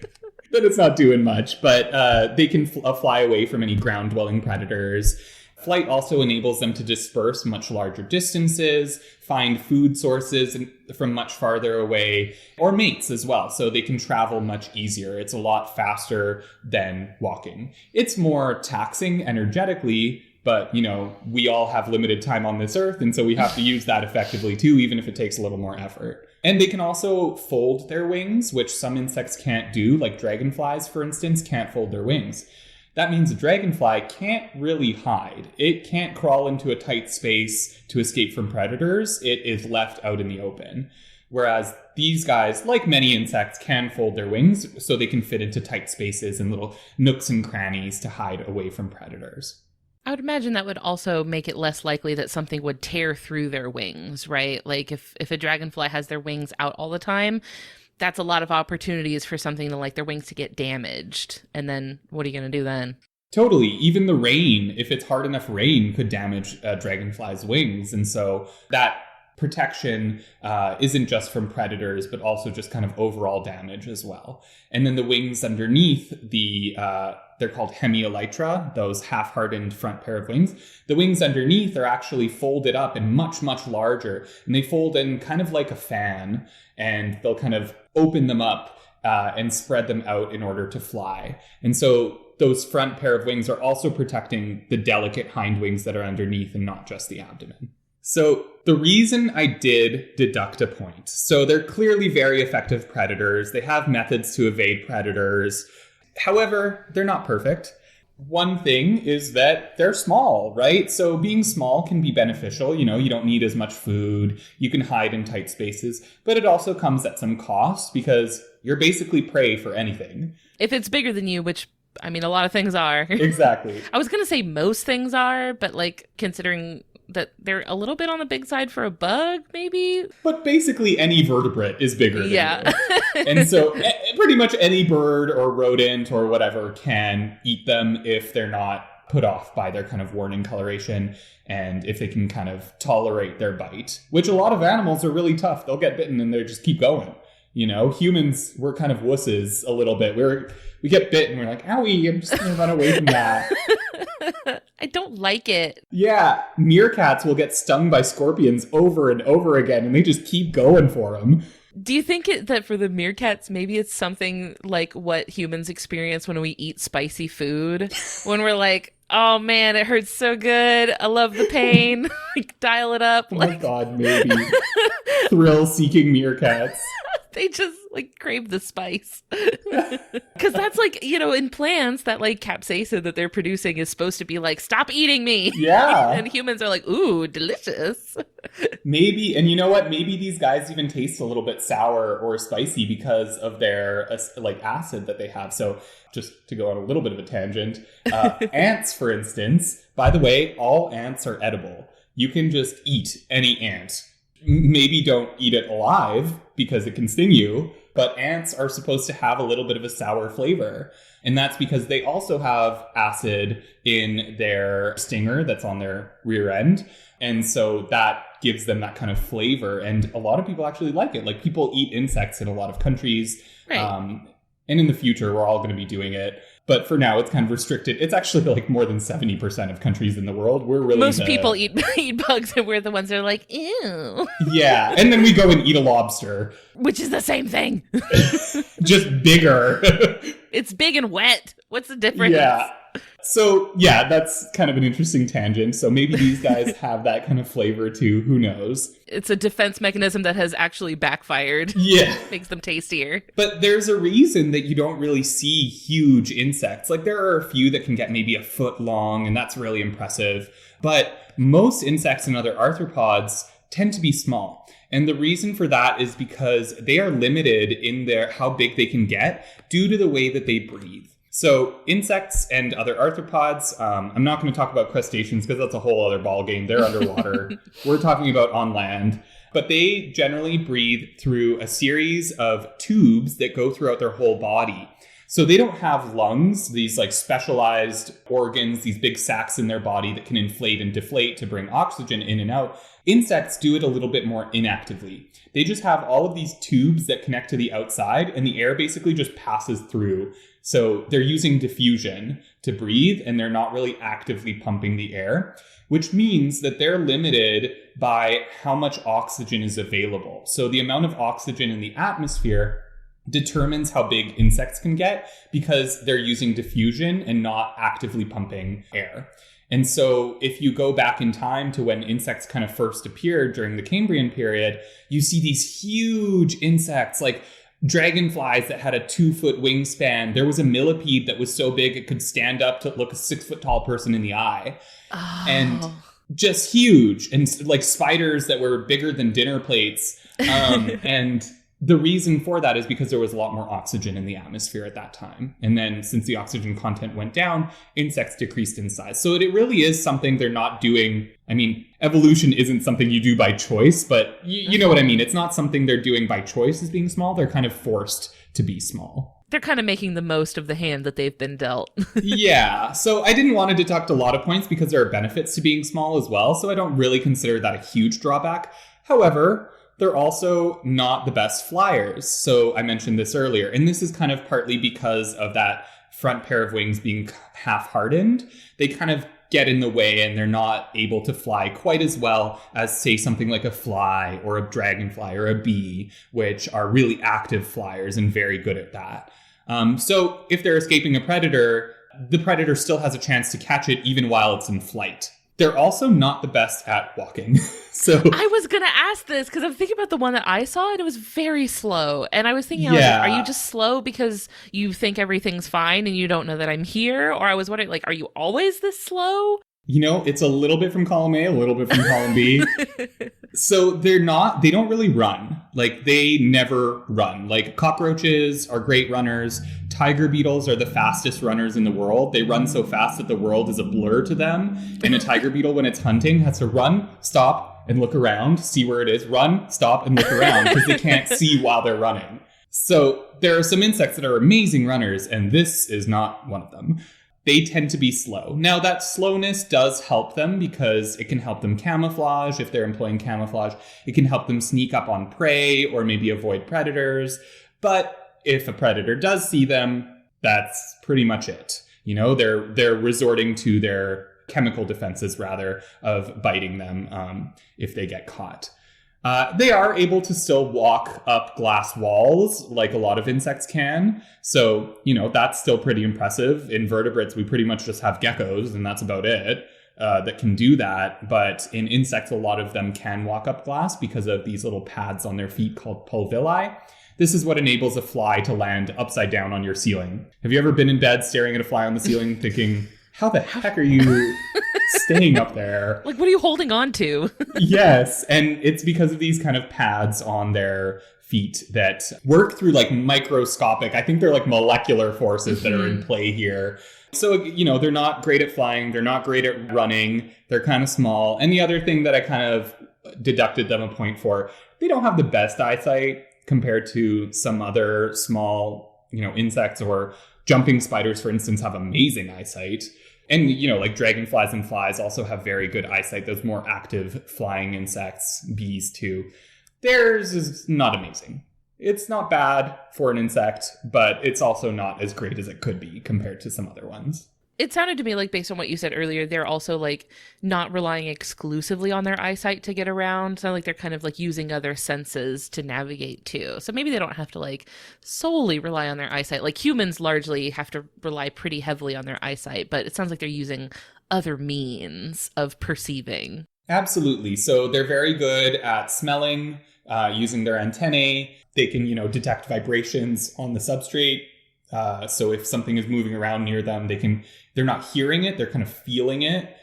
it's not doing much, but they can fly away from any ground-dwelling predators. Flight also enables them to disperse much larger distances, find food sources from much farther away, or mates as well. So they can travel much easier. It's a lot faster than walking. It's more taxing energetically, but, we all have limited time on this earth, and so we have to use that effectively too, even if it takes a little more effort. And they can also fold their wings, which some insects can't do, like dragonflies, for instance, can't fold their wings. That means a dragonfly can't really hide. It can't crawl into a tight space to escape from predators. It is left out in the open. Whereas these guys, like many insects, can fold their wings so they can fit into tight spaces and little nooks and crannies to hide away from predators. I would imagine that would also make it less likely that something would tear through their wings, right? Like if a dragonfly has their wings out all the time, that's a lot of opportunities for something to like their wings to get damaged. And then what are you going to do then? Totally. Even the rain, if it's hard enough rain, could damage a dragonfly's wings. And so that protection isn't just from predators, but also just kind of overall damage as well. And then the wings underneath, they're called hemielytra, those half-hardened front pair of wings. The wings underneath are actually folded up and much, much larger. And they fold in kind of like a fan, and they'll kind of open them up and spread them out in order to fly. And so those front pair of wings are also protecting the delicate hind wings that are underneath and not just the abdomen. So the reason I did deduct a point, so they're clearly very effective predators. They have methods to evade predators. However, they're not perfect. One thing is that they're small, right? So being small can be beneficial. You know, you don't need as much food. You can hide in tight spaces. But it also comes at some cost because you're basically prey for anything. If it's bigger than you, which, I mean, a lot of things are. Exactly. I was going to say most things are, but like considering that they're a little bit on the big side for a bug, maybe. But basically any vertebrate is bigger than you. And so pretty much any bird or rodent or whatever can eat them if they're not put off by their kind of warning coloration and if they can kind of tolerate their bite, which a lot of animals are really tough. They'll get bitten and they just keep going. You know, humans, we're kind of wusses a little bit. We get bit and we're like, owie, I'm just going to run away from that. I don't like it. Yeah, meerkats will get stung by scorpions over and over again, and they just keep going for them. Do you think that for the meerkats, maybe it's something like what humans experience when we eat spicy food? When we're like, oh man, it hurts so good. I love the pain. Like, dial it up. Oh my God, maybe. Thrill-seeking meerkats. They just like crave the spice. Because that's like, you know, in plants, that like capsaicin that they're producing is supposed to be like, stop eating me. Yeah. And humans are like, ooh, delicious. Maybe, and you know what? Maybe these guys even taste a little bit sour or spicy because of their like acid that they have. So just to go on a little bit of a tangent, ants, for instance, by the way, all ants are edible. You can just eat any ant. Maybe don't eat it alive because it can sting you, but ants are supposed to have a little bit of a sour flavor. And that's because they also have acid in their stinger that's on their rear end. And so that gives them that kind of flavor. And a lot of people actually like it. Like, people eat insects in a lot of countries. Right. And in the future, we're all going to be doing it. But for now, it's kind of restricted. It's actually like more than 70% of countries in the world. We're really most people eat bugs, and we're the ones that are like, ew. Yeah, and then we go and eat a lobster. Which is the same thing. Just bigger. It's big and wet. What's the difference? Yeah. So, yeah, that's kind of an interesting tangent. So maybe these guys have that kind of flavor too. Who knows? It's a defense mechanism that has actually backfired. Yeah. Makes them tastier. But there's a reason that you don't really see huge insects. Like, there are a few that can get maybe a foot long, and that's really impressive. But most insects and other arthropods tend to be small. And the reason for that is because they are limited in how big they can get due to the way that they breathe. So insects and other arthropods, I'm not going to talk about crustaceans because that's a whole other ballgame. They're underwater. We're talking about on land. But they generally breathe through a series of tubes that go throughout their whole body. So they don't have lungs, these like specialized organs, these big sacs in their body that can inflate and deflate to bring oxygen in and out. Insects do it a little bit more inactively. They just have all of these tubes that connect to the outside, and the air basically just passes through. So they're using diffusion to breathe, and they're not really actively pumping the air, which means that they're limited by how much oxygen is available. So the amount of oxygen in the atmosphere determines how big insects can get because they're using diffusion and not actively pumping air. And so if you go back in time to when insects kind of first appeared during the Cambrian period, you see these huge insects like dragonflies that had a 2-foot wingspan. There was a millipede that was so big it could stand up to look a 6-foot tall person in the eye. Oh. And just huge. And like spiders that were bigger than dinner plates. And the reason for that is because there was a lot more oxygen in the atmosphere at that time. And then since the oxygen content went down, insects decreased in size. So it really is something they're not doing. I mean, evolution isn't something you do by choice, but you know what I mean. It's not something they're doing by choice as being small. They're kind of forced to be small. They're kind of making the most of the hand that they've been dealt. Yeah. So I didn't want to deduct a lot of points because there are benefits to being small as well. So I don't really consider that a huge drawback. However, they're also not the best flyers. So I mentioned this earlier, and this is kind of partly because of that front pair of wings being half hardened. They kind of get in the way and they're not able to fly quite as well as, say, something like a fly or a dragonfly or a bee, which are really active flyers and very good at that. So if they're escaping a predator, the predator still has a chance to catch it even while it's in flight. They're also not the best at walking. So I was going to ask this because I'm thinking about the one that I saw and it was very slow. And I was thinking, I was like, are you just slow because you think everything's fine and you don't know that I'm here? Or I was wondering, like, are you always this slow? You know, it's a little bit from column A, a little bit from column B. So they don't really run. Like, they never run. Like, cockroaches are great runners. Tiger beetles are the fastest runners in the world. They run so fast that the world is a blur to them. And a tiger beetle, when it's hunting, has to run, stop, and look around, see where it is, run, stop, and look around, because they can't see while they're running. So there are some insects that are amazing runners, and this is not one of them. They tend to be slow. Now, that slowness does help them because it can help them camouflage. If they're employing camouflage, it can help them sneak up on prey or maybe avoid predators. But if a predator does see them, that's pretty much it. You know, they're resorting to their chemical defenses, rather, of biting them if they get caught. They are able to still walk up glass walls like a lot of insects can. So, you know, that's still pretty impressive. In vertebrates, we pretty much just have geckos, and that's about it, that can do that. But in insects, a lot of them can walk up glass because of these little pads on their feet called pulvilli. This is what enables a fly to land upside down on your ceiling. Have you ever been in bed staring at a fly on the ceiling thinking, how the heck are you staying up there? Like, what are you holding on to? Yes, and it's because of these kind of pads on their feet that work through like microscopic, I think they're like molecular forces that are in play here. So, you know, they're not great at flying, they're not great at running, they're kind of small. And the other thing that I kind of deducted them a point for, they don't have the best eyesight compared to some other small, you know, insects, or jumping spiders, for instance, have amazing eyesight. And, you know, like dragonflies and flies also have very good eyesight. Those more active flying insects, bees too. Theirs is not amazing. It's not bad for an insect, but it's also not as great as it could be compared to some other ones. It sounded to me like, based on what you said earlier, they're also like not relying exclusively on their eyesight to get around. Sound like they're kind of like using other senses to navigate too. So maybe they don't have to like solely rely on their eyesight. Like humans largely have to rely pretty heavily on their eyesight, but it sounds like they're using other means of perceiving. Absolutely. So they're very good at smelling, using their antennae. They can, you know, detect vibrations on the substrate. So if something is moving around near them, they're not hearing it, they're kind of feeling it,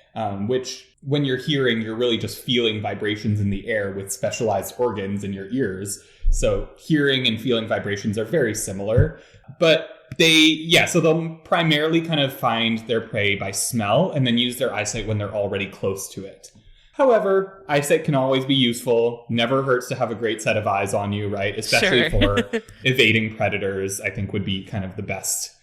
which when you're hearing, you're really just feeling vibrations in the air with specialized organs in your ears. So hearing and feeling vibrations are very similar, but so they'll primarily kind of find their prey by smell and then use their eyesight when they're already close to it. However, eyesight can always be useful. Never hurts to have a great set of eyes on you, right? Especially for evading predators, I think would be kind of the best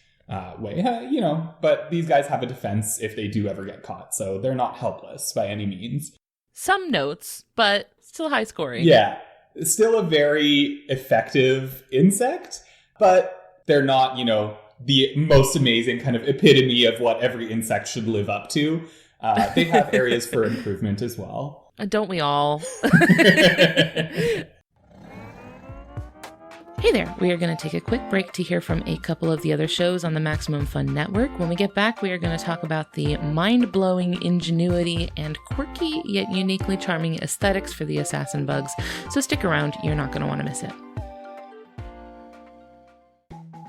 way. You know, but these guys have a defense if they do ever get caught, so they're not helpless by any means. Some notes, but still high scoring. Yeah, still a very effective insect, but they're not, you know, the most amazing kind of epitome of what every insect should live up to. They have areas for improvement as well. Don't we all? Hey there, we are going to take a quick break to hear from a couple of the other shows on the Maximum Fun Network. When we get back, we are going to talk about the mind-blowing ingenuity and quirky yet uniquely charming aesthetics for the assassin bugs. So stick around, you're not going to want to miss it.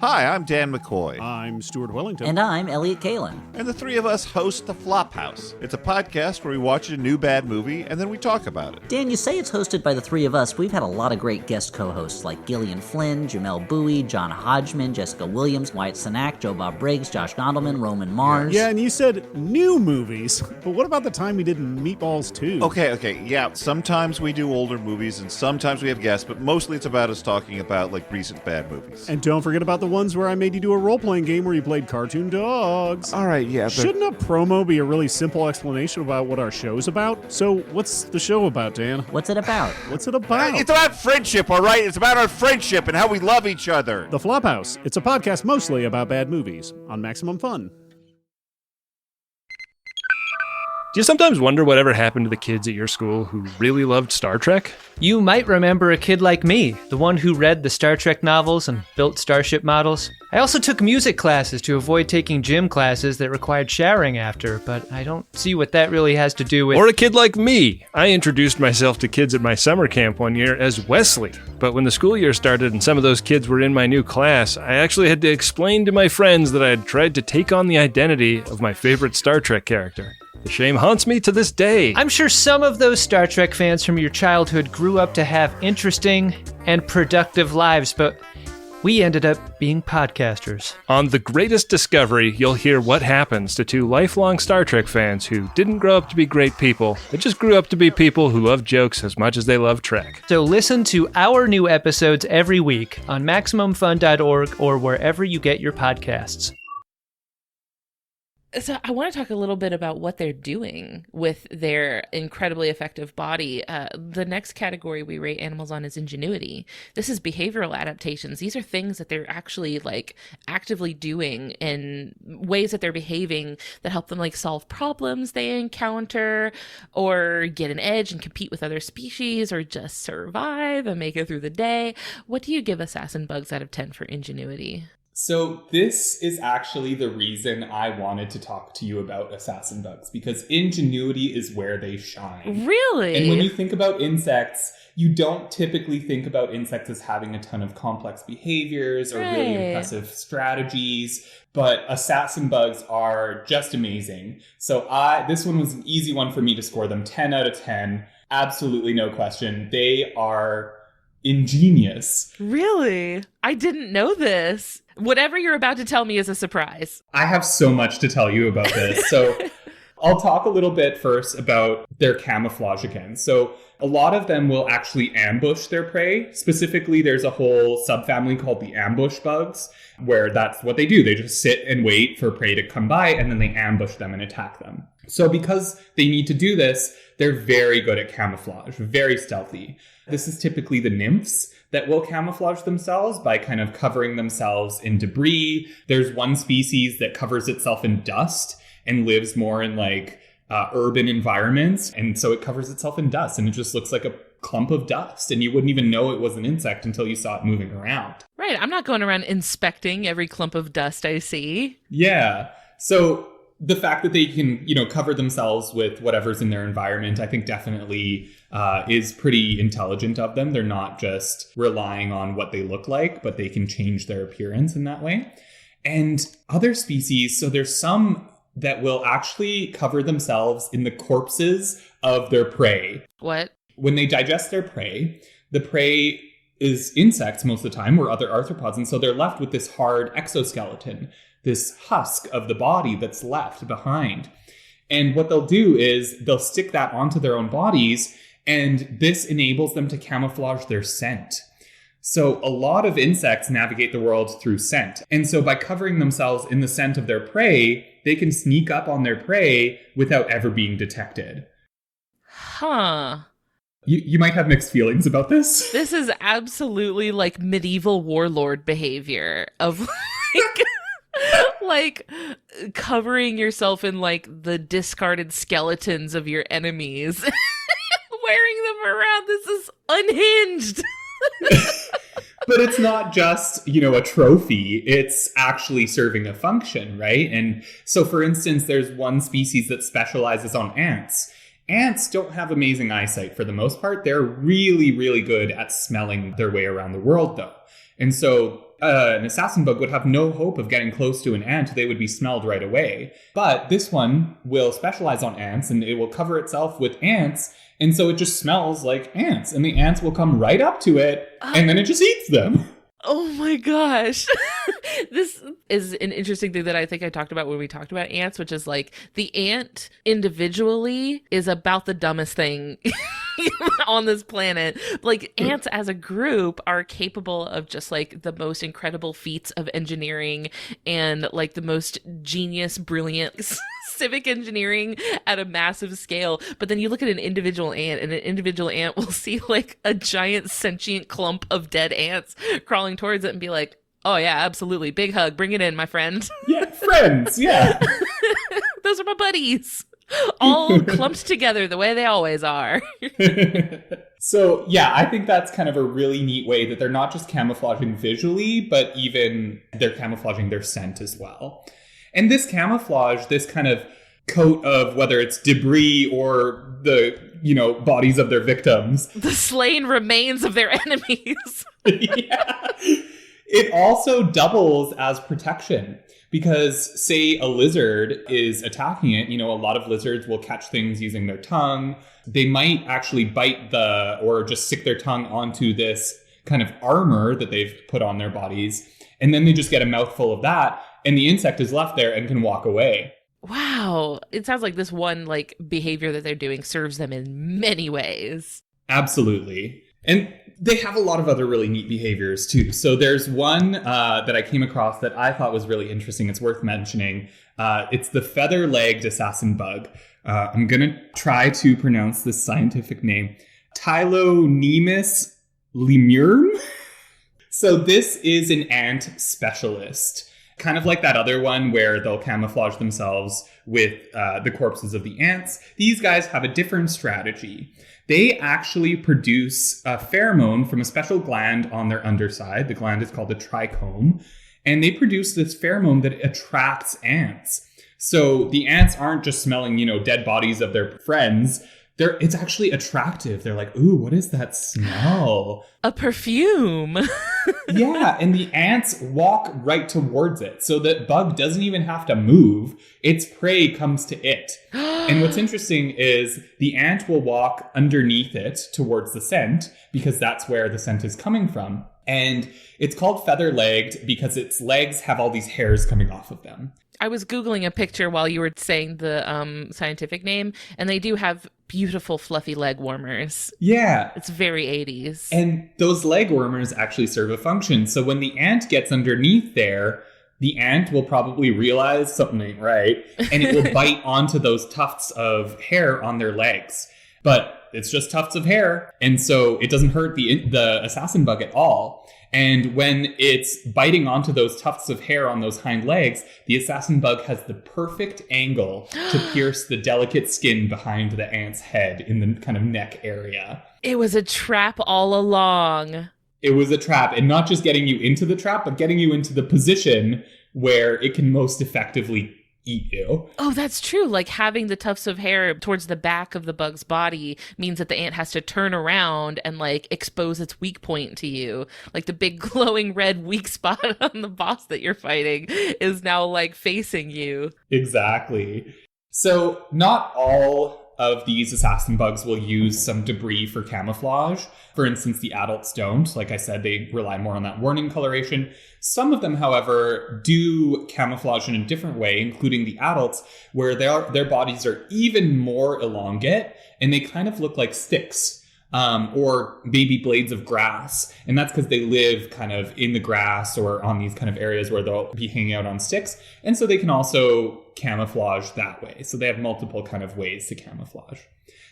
Hi, I'm Dan McCoy. I'm Stuart Wellington. And I'm Elliot Kalin. And the three of us host The Flophouse. It's a podcast where we watch a new bad movie and then we talk about it. Dan, you say it's hosted by the three of us. We've had a lot of great guest co-hosts like Gillian Flynn, Jamel Bowie, John Hodgman, Jessica Williams, Wyatt Cenac, Joe Bob Briggs, Josh Gondelman, Roman Mars. Yeah, and you said new movies. But what about the time we did Meatballs 2? Okay, yeah. Sometimes we do older movies and sometimes we have guests, but mostly it's about us talking about like recent bad movies. And don't forget about the ones where I made you do a role-playing game where you played cartoon dogs. All right, yeah. Shouldn't a promo be a really simple explanation about what our show's about? So what's the show about, Dan? What's it about? What's it about? It's about friendship, all right? It's about our friendship and how we love each other. The Flophouse. It's a podcast mostly about bad movies on Maximum Fun. Do you sometimes wonder whatever happened to the kids at your school who really loved Star Trek? You might remember a kid like me, the one who read the Star Trek novels and built starship models. I also took music classes to avoid taking gym classes that required showering after, but I don't see what that really has to do with... Or a kid like me. I introduced myself to kids at my summer camp one year as Wesley, but when the school year started and some of those kids were in my new class, I actually had to explain to my friends that I had tried to take on the identity of my favorite Star Trek character. The shame haunts me to this day. I'm sure some of those Star Trek fans from your childhood grew up to have interesting and productive lives, but we ended up being podcasters. On The Greatest Discovery, you'll hear what happens to two lifelong Star Trek fans who didn't grow up to be great people, but just grew up to be people who love jokes as much as they love Trek. So listen to our new episodes every week on MaximumFun.org or wherever you get your podcasts. So I want to talk a little bit about what they're doing with their incredibly effective body. The next category we rate animals on is ingenuity. This is behavioral adaptations. These are things that they're actually like actively doing in ways that they're behaving that help them like solve problems they encounter or get an edge and compete with other species or just survive and make it through the day. What do you give assassin bugs out of 10 for ingenuity? So this is actually the reason I wanted to talk to you about assassin bugs, because ingenuity is where they shine. Really? And when you think about insects, you don't typically think about insects as having a ton of complex behaviors or really impressive strategies, but assassin bugs are just amazing. So this one was an easy one for me to score them 10 out of 10. Absolutely no question. They are ingenious. Really? I didn't know this. Whatever you're about to tell me is a surprise. I have so much to tell you about this. So I'll talk a little bit first about their camouflage again. So a lot of them will actually ambush their prey. Specifically, there's a whole subfamily called the ambush bugs, where that's what they do. They just sit and wait for prey to come by, and then they ambush them and attack them. So because they need to do this, they're very good at camouflage, very stealthy. This is typically the nymphs that will camouflage themselves by kind of covering themselves in debris. There's one species that covers itself in dust and lives more in like urban environments. And so it covers itself in dust and it just looks like a clump of dust. And you wouldn't even know it was an insect until you saw it moving around. Right. I'm not going around inspecting every clump of dust I see. Yeah. So the fact that they can, cover themselves with whatever's in their environment, I think definitely is pretty intelligent of them. They're not just relying on what they look like, but they can change their appearance in that way. And other species, so there's some that will actually cover themselves in the corpses of their prey. What? When they digest their prey, the prey is insects most of the time or other arthropods. And so they're left with this hard exoskeleton, this husk of the body that's left behind. And what they'll do is they'll stick that onto their own bodies, and this enables them to camouflage their scent. So a lot of insects navigate the world through scent. And so by covering themselves in the scent of their prey, they can sneak up on their prey without ever being detected. Huh. You might have mixed feelings about this. This is absolutely like medieval warlord behavior of like covering yourself in like the discarded skeletons of your enemies, wearing them around. This is unhinged. But it's not just, a trophy. It's actually serving a function, right? And so, for instance, there's one species that specializes on ants. Ants don't have amazing eyesight for the most part. They're really, really good at smelling their way around the world, though. And so an assassin bug would have no hope of getting close to an ant. They would be smelled right away. But this one will specialize on ants, and it will cover itself with ants. And so it just smells like ants. And the ants will come right up to it, and then it just eats them. Oh my gosh. This is an interesting thing that I think I talked about when we talked about ants, which is like the ant individually is about the dumbest thing on this planet. Like, ants as a group are capable of just like the most incredible feats of engineering and like the most genius, brilliant civic engineering at a massive scale. But then you look at an individual ant, and an individual ant will see like a giant sentient clump of dead ants crawling towards it and be like, oh yeah, absolutely, big hug, bring it in, my friend. Yeah, friends, yeah. Those are my buddies, all clumped together the way they always are. So yeah, I think that's kind of a really neat way that they're not just camouflaging visually, but even they're camouflaging their scent as well. And this camouflage, this kind of coat of whether it's debris or the, bodies of their victims. The slain remains of their enemies. Yeah. It also doubles as protection because, say, a lizard is attacking it. A lot of lizards will catch things using their tongue. They might actually bite or just stick their tongue onto this kind of armor that they've put on their bodies. And then they just get a mouthful of that. And the insect is left there and can walk away. Wow. It sounds like this one behavior that they're doing serves them in many ways. Absolutely. And they have a lot of other really neat behaviors too. So there's one that I came across that I thought was really interesting. It's worth mentioning. It's the feather-legged assassin bug. I'm going to try to pronounce this scientific name. Tylonemus lemurm. So this is an ant specialist. Kind of like that other one where they'll camouflage themselves with the corpses of the ants. These guys have a different strategy. They actually produce a pheromone from a special gland on their underside. The gland is called the trichome. And they produce this pheromone that attracts ants. So the ants aren't just smelling, dead bodies of their friends. It's actually attractive. They're like, ooh, what is that smell? A perfume. Yeah, and the ants walk right towards it. So the bug doesn't even have to move. Its prey comes to it. And what's interesting is the ant will walk underneath it towards the scent because that's where the scent is coming from. And it's called feather-legged because its legs have all these hairs coming off of them. I was Googling a picture while you were saying the scientific name, and they do have beautiful fluffy leg warmers. Yeah. It's very 80s. And those leg warmers actually serve a function. So when the ant gets underneath there, the ant will probably realize something ain't right, and it will bite onto those tufts of hair on their legs. But it's just tufts of hair, and so it doesn't hurt the assassin bug at all. And when it's biting onto those tufts of hair on those hind legs, the assassin bug has the perfect angle to pierce the delicate skin behind the ant's head in the kind of neck area. It was a trap all along. It was a trap, and not just getting you into the trap, but getting you into the position where it can most effectively eat you. Oh, that's true. Like having the tufts of hair towards the back of the bug's body means that the ant has to turn around and expose its weak point to you. Like the big glowing red weak spot on the boss that you're fighting is now facing you. Exactly. So not all of these assassin bugs will use some debris for camouflage. For instance, the adults don't. Like I said, they rely more on that warning coloration. Some of them, however, do camouflage in a different way, including the adults, where their bodies are even more elongate, and they kind of look like sticks. Or maybe blades of grass. And that's because they live kind of in the grass or on these kind of areas where they'll be hanging out on sticks. And so they can also camouflage that way. So they have multiple kind of ways to camouflage.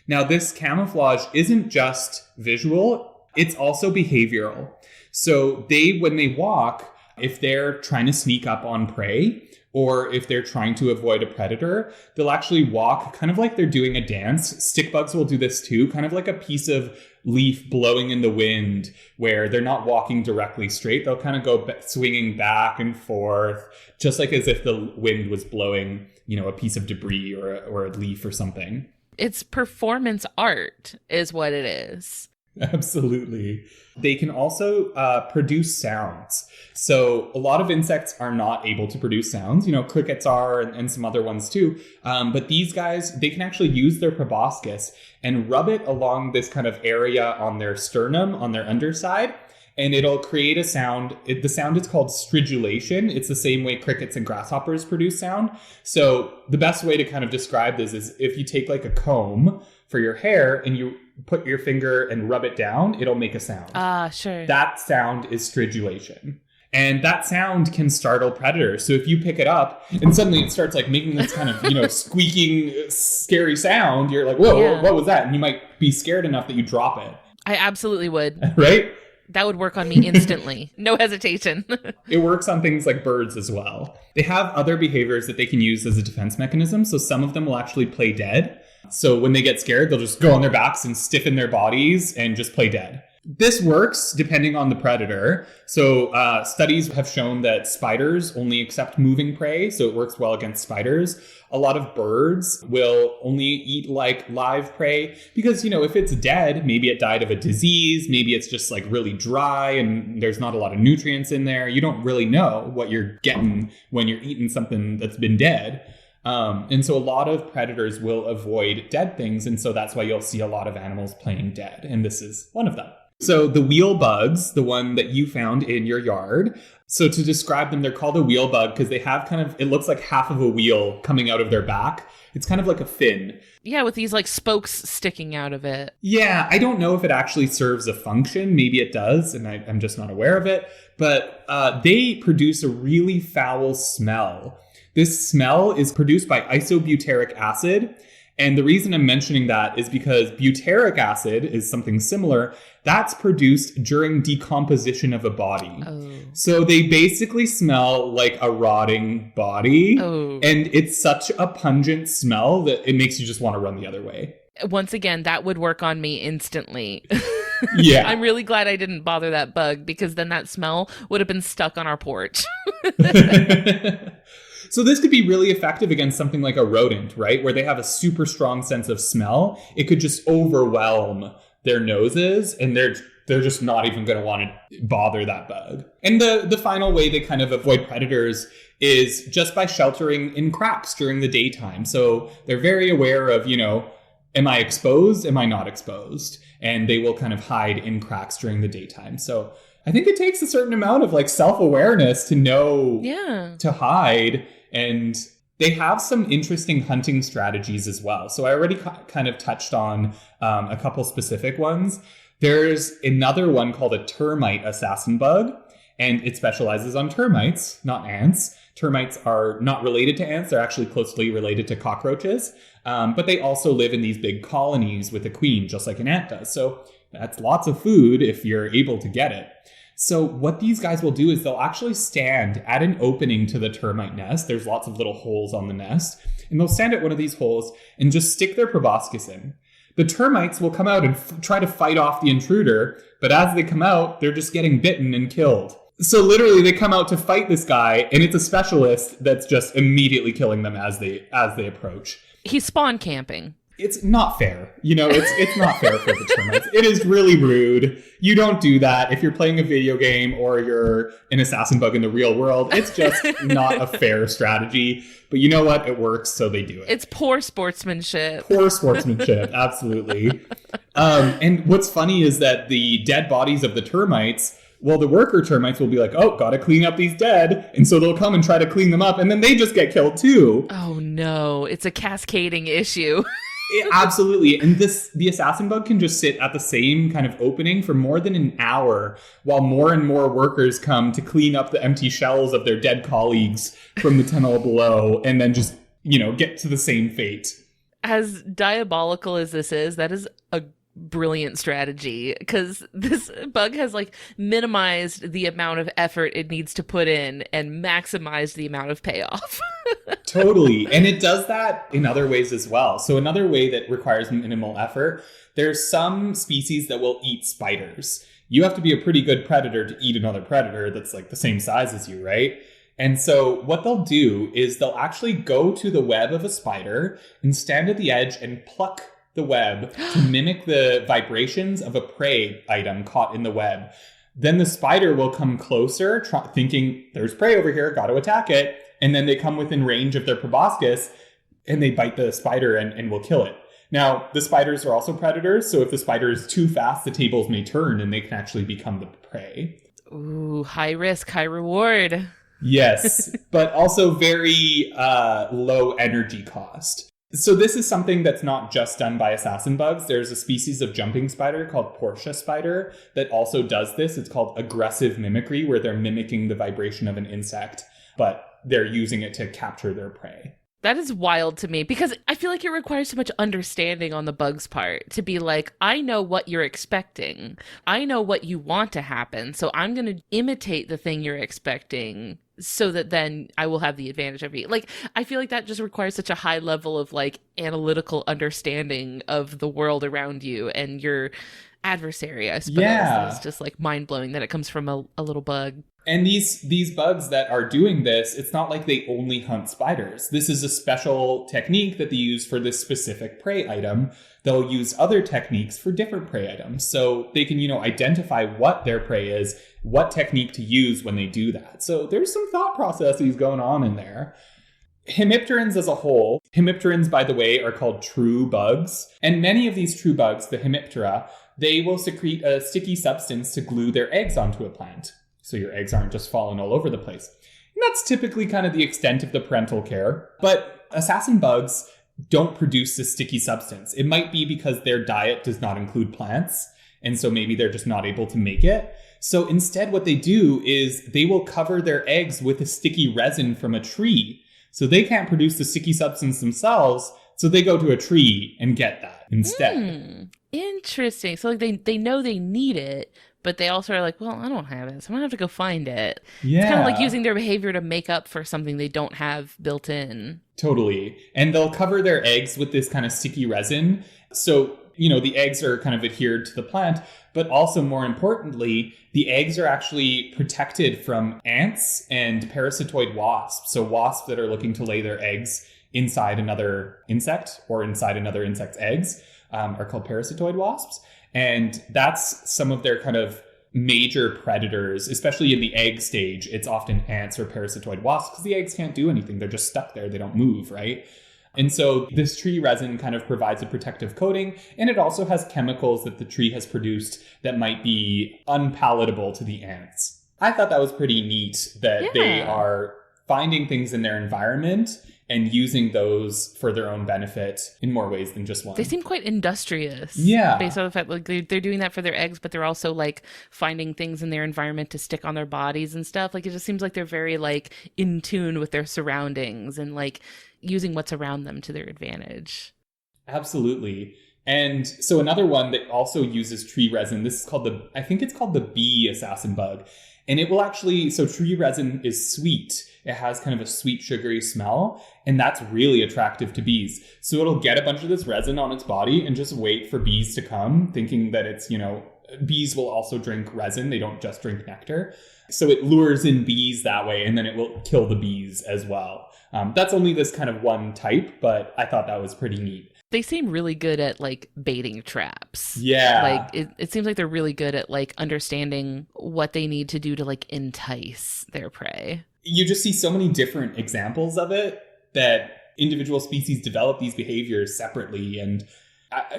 Now, this camouflage isn't just visual, it's also behavioral. So when they walk, if they're trying to sneak up on prey, or if they're trying to avoid a predator, they'll actually walk kind of like they're doing a dance. Stick bugs will do this too, kind of like a piece of leaf blowing in the wind where they're not walking directly straight. They'll kind of go swinging back and forth, just like as if the wind was blowing, a piece of debris or a leaf or something. It's performance art is what it is. Absolutely. They can also produce sounds. So a lot of insects are not able to produce sounds. Crickets are and some other ones too. But these guys, they can actually use their proboscis and rub it along this kind of area on their sternum, on their underside. And it'll create a sound. The sound is called stridulation. It's the same way crickets and grasshoppers produce sound. So the best way to kind of describe this is if you take a comb for your hair and you put your finger and rub it down, it'll make a sound. Sure. That sound is stridulation. And that sound can startle predators. So if you pick it up and suddenly it starts like making this kind of, squeaking, scary sound, you're like, whoa, what was that? And you might be scared enough that you drop it. I absolutely would. Right? That would work on me instantly. No hesitation. It works on things like birds as well. They have other behaviors that they can use as a defense mechanism. So some of them will actually play dead. So when they get scared, they'll just go on their backs and stiffen their bodies and just play dead. This works depending on the predator. So studies have shown that spiders only accept moving prey, so it works well against spiders. A lot of birds will only eat like live prey because, if it's dead, maybe it died of a disease, maybe it's just like really dry and there's not a lot of nutrients in there. You don't really know what you're getting when you're eating something that's been dead. And so a lot of predators will avoid dead things. And so that's why you'll see a lot of animals playing dead. And this is one of them. So the wheel bugs, the one that you found in your yard. So to describe them, they're called a wheel bug because they have it looks like half of a wheel coming out of their back. It's kind of like a fin. Yeah, with these like spokes sticking out of it. Yeah, I don't know if it actually serves a function. Maybe it does, and I'm just not aware of it. But they produce a really foul smell. This smell is produced by isobutyric acid. And the reason I'm mentioning that is because butyric acid is something similar. That's produced during decomposition of a body. Oh. So they basically smell like a rotting body. Oh. And it's such a pungent smell that it makes you just want to run the other way. Once again, that would work on me instantly. Yeah. I'm really glad I didn't bother that bug because then that smell would have been stuck on our porch. So this could be really effective against something like a rodent, right? Where they have a super strong sense of smell. It could just overwhelm their noses and they're just not even going to want to bother that bug. And the final way they kind of avoid predators is just by sheltering in cracks during the daytime. So they're very aware of, am I exposed? Am I not exposed? And they will kind of hide in cracks during the daytime. So I think it takes a certain amount of like self-awareness to know to hide. And they have some interesting hunting strategies as well. So I already kind of touched on a couple specific ones. There's another one called a termite assassin bug, and it specializes on termites, not ants. Termites are not related to ants. They're actually closely related to cockroaches. But they also live in these big colonies with a queen, just like an ant does. So that's lots of food if you're able to get it. So what these guys will do is they'll actually stand at an opening to the termite nest. There's lots of little holes on the nest. And they'll stand at one of these holes and just stick their proboscis in. The termites will come out and try to fight off the intruder. But as they come out, they're just getting bitten and killed. So literally they come out to fight this guy. And it's a specialist that's just immediately killing them as they approach. He's spawn camping. It's not fair. It's not fair for the termites. It is really rude. You don't do that if you're playing a video game or you're an assassin bug in the real world. It's just not a fair strategy. But you know what? It works, so they do it. It's poor sportsmanship. Poor sportsmanship, absolutely. And what's funny is that the dead bodies of the termites, well, the worker termites will be like, oh, gotta clean up these dead. And so they'll come and try to clean them up. And then they just get killed too. Oh, no. It's a cascading issue. Absolutely. And the assassin bug can just sit at the same kind of opening for more than an hour while more and more workers come to clean up the empty shells of their dead colleagues from the tunnel below and then just, get to the same fate. As diabolical as this is, that is a brilliant strategy because this bug has minimized the amount of effort it needs to put in and maximized the amount of payoff. Totally. And it does that in other ways as well. So another way that requires minimal effort, there's some species that will eat spiders. You have to be a pretty good predator to eat another predator that's the same size as you, right? And so what they'll do is they'll actually go to the web of a spider and stand at the edge and pluck the web to mimic the vibrations of a prey item caught in the web. Then the spider will come closer, thinking there's prey over here, got to attack it. And then they come within range of their proboscis and they bite the spider and will kill it. Now, the spiders are also predators. So if the spider is too fast, the tables may turn and they can actually become the prey. Ooh, high risk, high reward. Yes, but also very low energy cost. So this is something that's not just done by assassin bugs. There's a species of jumping spider called Portia spider that also does this. It's called aggressive mimicry, where they're mimicking the vibration of an insect, but they're using it to capture their prey. That is wild to me because I feel like it requires so much understanding on the bug's part to be like, I know what you're expecting. I know what you want to happen. So I'm going to imitate the thing you're expecting so that then I will have the advantage of you. Like, I feel like that just requires such a high level of like analytical understanding of the world around you and your adversary, I suppose. Yeah. It's just like mind blowing that it comes from a little bug. And these bugs that are doing this, it's not like they only hunt spiders. This is a special technique that they use for this specific prey item. They'll use other techniques for different prey items. So they can, identify what their prey is, what technique to use when they do that. So there's some thought processes going on in there. Hemipterans as a whole, hemipterans, by the way, are called true bugs. And many of these true bugs, the hemiptera, they will secrete a sticky substance to glue their eggs onto a plant. So your eggs aren't just falling all over the place. And that's typically kind of the extent of the parental care. But assassin bugs don't produce this sticky substance. It might be because their diet does not include plants, and so maybe they're just not able to make it. So instead what they do is they will cover their eggs with a sticky resin from a tree. So they can't produce the sticky substance themselves, so they go to a tree and get that instead. Interesting. So like they know they need it, but they also are like, well, I don't have it, so I'm going to have to go find it. Yeah. It's kind of like using their behavior to make up for something they don't have built in. Totally. And they'll cover their eggs with this kind of sticky resin. So, the eggs are kind of adhered to the plant, but also more importantly, the eggs are actually protected from ants and parasitoid wasps. So wasps that are looking to lay their eggs inside another insect or inside another insect's eggs are called parasitoid wasps. And that's some of their kind of major predators, especially in the egg stage. It's often ants or parasitoid wasps because the eggs can't do anything. They're just stuck there. They don't move, right? And so this tree resin kind of provides a protective coating, and it also has chemicals that the tree has produced that might be unpalatable to the ants. I thought that was pretty neat that they are finding things in their environment and using those for their own benefit in more ways than just one. They seem quite industrious. Yeah. Based on the fact like they're doing that for their eggs, but they're also like finding things in their environment to stick on their bodies and stuff. Like it just seems like they're very like in tune with their surroundings and like using what's around them to their advantage. Absolutely. And so another one that also uses tree resin, this is called I think it's called the bee assassin bug. And it will actually, so tree resin is sweet. It has kind of a sweet, sugary smell, and that's really attractive to bees. So it'll get a bunch of this resin on its body and just wait for bees to come, thinking that it's, bees will also drink resin. They don't just drink nectar. So it lures in bees that way, and then it will kill the bees as well. That's only this kind of one type, but I thought that was pretty neat. They seem really good at like baiting traps. Yeah. Like it seems like they're really good at like understanding what they need to do to like entice their prey. You just see so many different examples of it that individual species develop these behaviors separately. And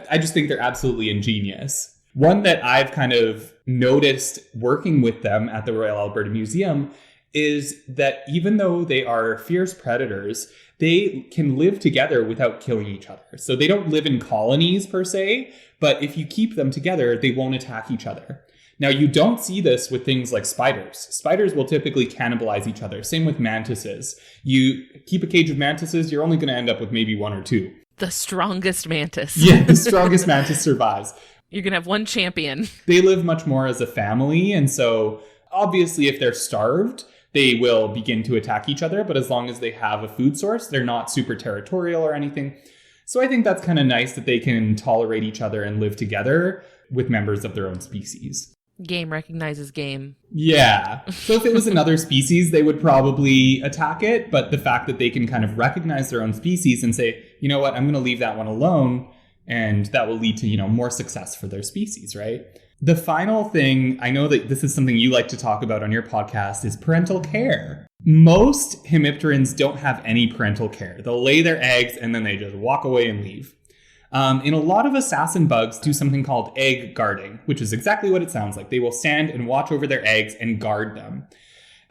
I just think they're absolutely ingenious. One that I've kind of noticed working with them at the Royal Alberta Museum is that even though they are fierce predators, they can live together without killing each other. So they don't live in colonies per se, but if you keep them together, they won't attack each other. Now, you don't see this with things like spiders. Spiders will typically cannibalize each other. Same with mantises. You keep a cage of mantises, you're only going to end up with maybe one or two. The strongest mantis. Yeah, the strongest mantis survives. You're going to have one champion. They live much more as a family, and so obviously if they're starved, they will begin to attack each other, but as long as they have a food source, they're not super territorial or anything. So I think that's kind of nice that they can tolerate each other and live together with members of their own species. Game recognizes game. Yeah. So if it was another species, they would probably attack it, but the fact that they can kind of recognize their own species and say, you know what, I'm going to leave that one alone, and that will lead to, more success for their species, right? The final thing, I know that this is something you like to talk about on your podcast, is parental care. Most hemipterans don't have any parental care. They'll lay their eggs and then they just walk away and leave. And a lot of assassin bugs do something called egg guarding, which is exactly what it sounds like. They will stand and watch over their eggs and guard them.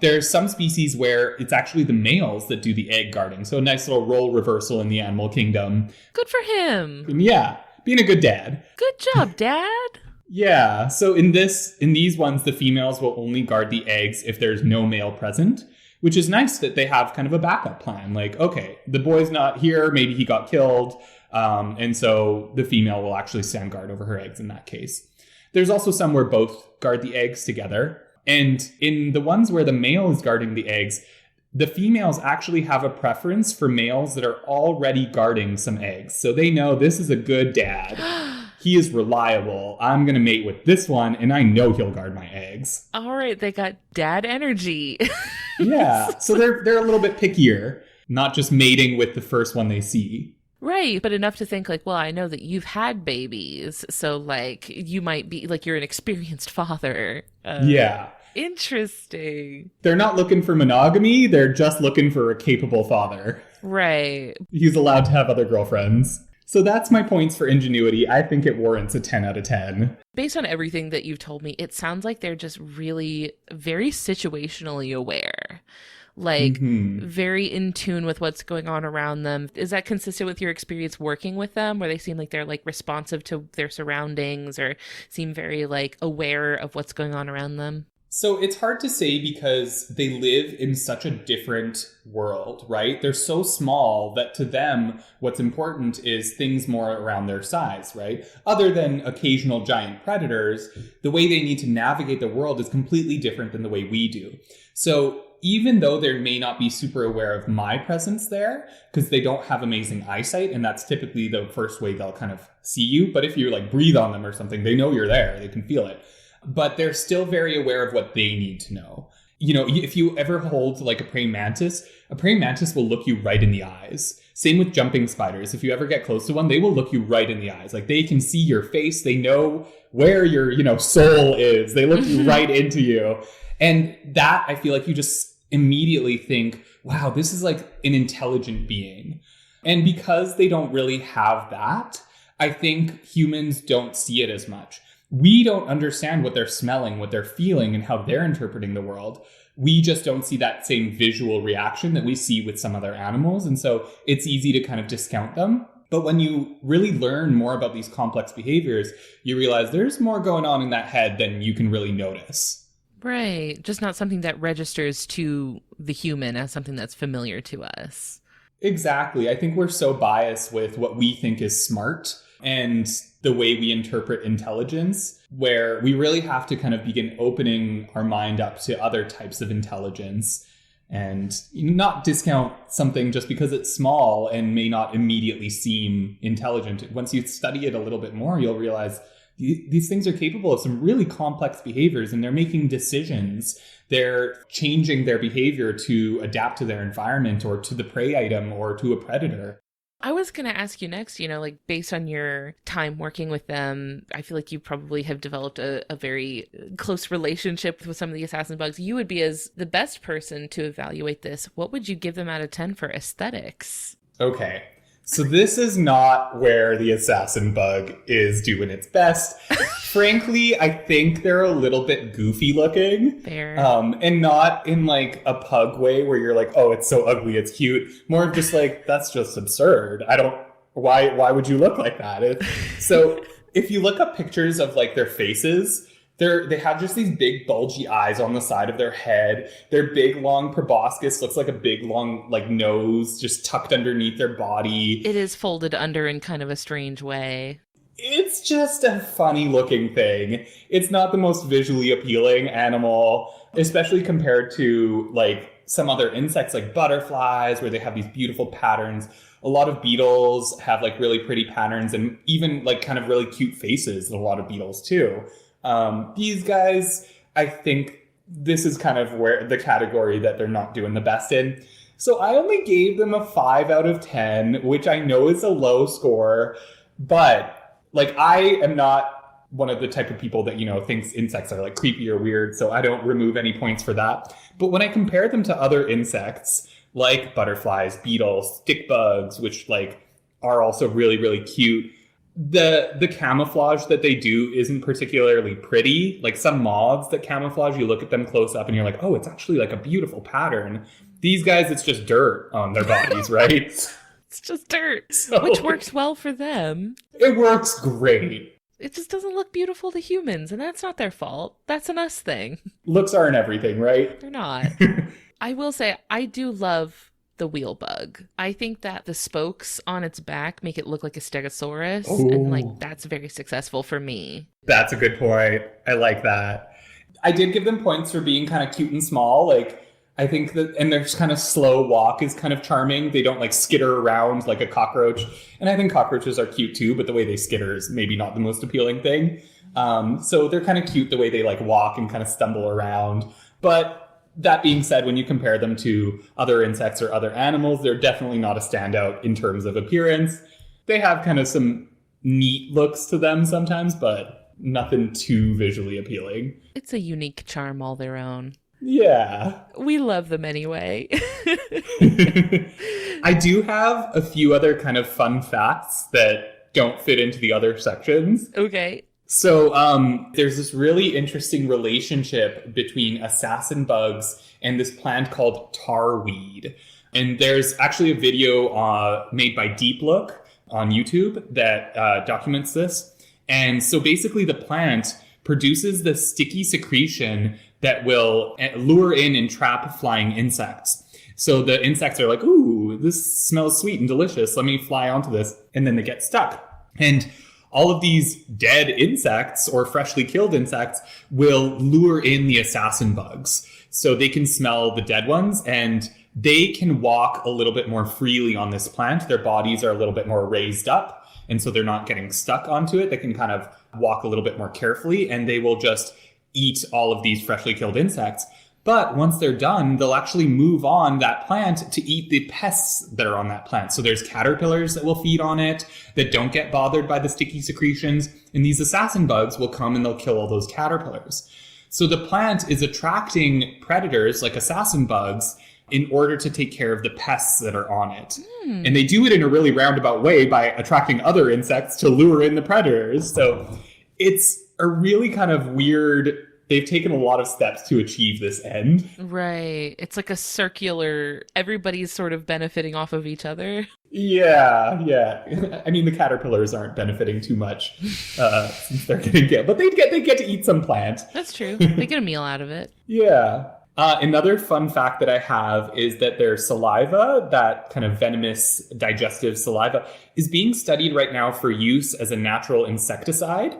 There's some species where it's actually the males that do the egg guarding. So a nice little role reversal in the animal kingdom. Good for him. Yeah, being a good dad. Good job, Dad. Yeah, so in these ones, the females will only guard the eggs if there's no male present, which is nice that they have kind of a backup plan. Like, okay, the boy's not here, maybe he got killed, and so the female will actually stand guard over her eggs in that case. There's also some where both guard the eggs together. And in the ones where the male is guarding the eggs, the females actually have a preference for males that are already guarding some eggs. So they know this is a good dad. He is reliable. I'm going to mate with this one, and I know he'll guard my eggs. All right, they got dad energy. Yeah, so they're a little bit pickier, not just mating with the first one they see. Right, but enough to think like, well, I know that you've had babies, so like you might be like you're an experienced father. Yeah. Interesting. They're not looking for monogamy, they're just looking for a capable father. Right. He's allowed to have other girlfriends. So that's my points for ingenuity. I think it warrants a 10 out of 10. Based on everything that you've told me, it sounds like they're just really very situationally aware. Like, very in tune with what's going on around them. Is that consistent with your experience working with them, where they seem like they're, like, responsive to their surroundings or seem very, like, aware of what's going on around them? So it's hard to say because they live in such a different world, right? They're so small that to them, what's important is things more around their size, right? Other than occasional giant predators, the way they need to navigate the world is completely different than the way we do. So even though they may not be super aware of my presence there, because they don't have amazing eyesight, and that's typically the first way they'll kind of see you. But if you like breathe on them or something, they know you're there. They can feel it. But they're still very aware of what they need to know. You know, if you ever hold like a praying mantis will look you right in the eyes. Same with jumping spiders. If you ever get close to one, they will look you right in the eyes. Like they can see your face. They know where your, soul is. They look you right into you. And that, I feel like you just immediately think, wow, this is like an intelligent being. And because they don't really have that, I think humans don't see it as much. We don't understand what they're smelling, what they're feeling, and how they're interpreting the world. We just don't see that same visual reaction that we see with some other animals. And so it's easy to kind of discount them. But when you really learn more about these complex behaviors, you realize there's more going on in that head than you can really notice. Right. Just not something that registers to the human as something that's familiar to us. Exactly. I think we're so biased with what we think is smart and the way we interpret intelligence, where we really have to kind of begin opening our mind up to other types of intelligence and not discount something just because it's small and may not immediately seem intelligent. Once you study it a little bit more, you'll realize these things are capable of some really complex behaviors, and they're making decisions. They're changing their behavior to adapt to their environment or to the prey item or to a predator. I was going to ask you next, like based on your time working with them, I feel like you probably have developed a very close relationship with some of the assassin bugs. You would be as the best person to evaluate this. What would you give them out of 10 for aesthetics? Okay. So this is not where the assassin bug is doing its best. Frankly, I think they're a little bit goofy looking. Fair. And not in like a pug way where you're like, oh, it's so ugly, it's cute. More of just like, that's just absurd. Why would you look like that? So if you look up pictures of like their faces, they have just these big bulgy eyes on the side of their head. Their big long proboscis looks like a big long like nose just tucked underneath their body. It is folded under in kind of a strange way. It's just a funny looking thing. It's not the most visually appealing animal, especially compared to like some other insects like butterflies where they have these beautiful patterns. A lot of beetles have like really pretty patterns and even like kind of really cute faces. A lot of beetles too. These guys, I think this is kind of where the category that they're not doing the best in. So I only gave them a 5 out of 10, which I know is a low score, but like I am not one of the type of people that, thinks insects are like creepy or weird. So I don't remove any points for that. But when I compare them to other insects like butterflies, beetles, stick bugs, which like are also really, really cute, The camouflage that they do isn't particularly pretty. Like some moths that camouflage, you look at them close up and you're like, oh, it's actually like a beautiful pattern. These guys, it's just dirt on their bodies, right? It's just dirt, So- which works well for them. It works great. It just doesn't look beautiful to humans, and that's not their fault. That's an us thing. Looks aren't everything, right? They're not. I will say, I do love the wheel bug. I think that the spokes on its back make it look like a stegosaurus, and like that's very successful for me. That's a good point. I like that. I did give them points for being kind of cute and small. Like, I think that, and their kind of slow walk is kind of charming. They don't like skitter around like a cockroach. And I think cockroaches are cute too, but the way they skitter is maybe not the most appealing thing. So they're kind of cute the way they like walk and kind of stumble around. But that being said, when you compare them to other insects or other animals, they're definitely not a standout in terms of appearance. They have kind of some neat looks to them sometimes, but nothing too visually appealing. It's a unique charm all their own. Yeah. We love them anyway. I do have a few other kind of fun facts that don't fit into the other sections. Okay. So there's this really interesting relationship between assassin bugs and this plant called tarweed. And there's actually a video made by Deep Look on YouTube that documents this. And so basically the plant produces the sticky secretion that will lure in and trap flying insects. So the insects are like, ooh, this smells sweet and delicious. Let me fly onto this. And then they get stuck. And all of these dead insects or freshly killed insects will lure in the assassin bugs. So they can smell the dead ones and they can walk a little bit more freely on this plant. Their bodies are a little bit more raised up. And so they're not getting stuck onto it. They can kind of walk a little bit more carefully and they will just eat all of these freshly killed insects. But once they're done, they'll actually move on that plant to eat the pests that are on that plant. So there's caterpillars that will feed on it that don't get bothered by the sticky secretions. And these assassin bugs will come and they'll kill all those caterpillars. So the plant is attracting predators like assassin bugs in order to take care of the pests that are on it. And they do it in a really roundabout way by attracting other insects to lure in the predators. So it's a really kind of weird... They've taken a lot of steps to achieve this end. Right. It's like a circular, everybody's sort of benefiting off of each other. Yeah. I mean, the caterpillars aren't benefiting too much since they're getting killed, but they get to eat some plant. That's true. They get a meal out of it. Yeah. Another fun fact that I have is that their saliva, that kind of venomous digestive saliva, is being studied right now for use as a natural insecticide.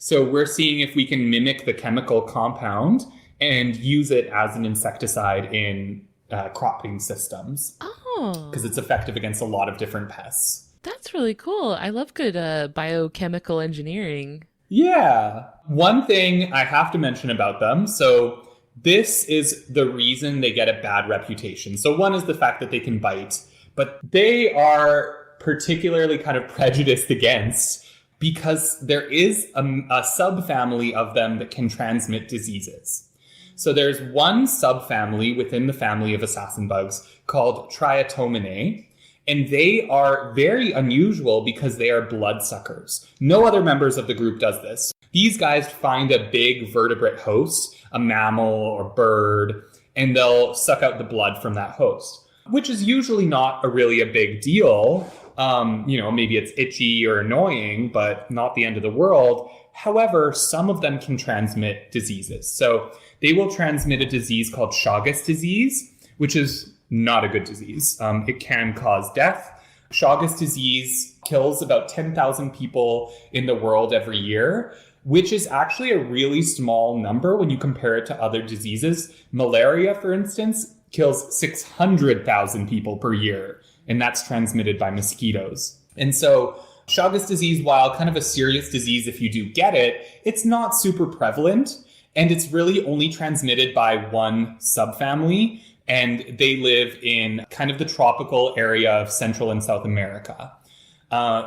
So we're seeing if we can mimic the chemical compound and use it as an insecticide in cropping systems. Oh. Because it's effective against a lot of different pests. That's really cool. I love good biochemical engineering. Yeah. One thing I have to mention about them. So this is the reason they get a bad reputation. So one is the fact that they can bite, but they are particularly kind of prejudiced against because there is a subfamily of them that can transmit diseases. So there's one subfamily within the family of assassin bugs called Triatominae, and they are very unusual because they are bloodsuckers. No other members of the group does this. These guys find a big vertebrate host, a mammal or bird, and they'll suck out the blood from that host, which is usually not really a big deal. Maybe it's itchy or annoying, but not the end of the world. However, some of them can transmit diseases. So they will transmit a disease called Chagas disease, which is not a good disease. It can cause death. Chagas disease kills about 10,000 people in the world every year, which is actually a really small number when you compare it to other diseases. Malaria, for instance, kills 600,000 people per year. And that's transmitted by mosquitoes. And so Chagas disease, while kind of a serious disease if you do get it, it's not super prevalent. And it's really only transmitted by one subfamily. And they live in kind of the tropical area of Central and South America.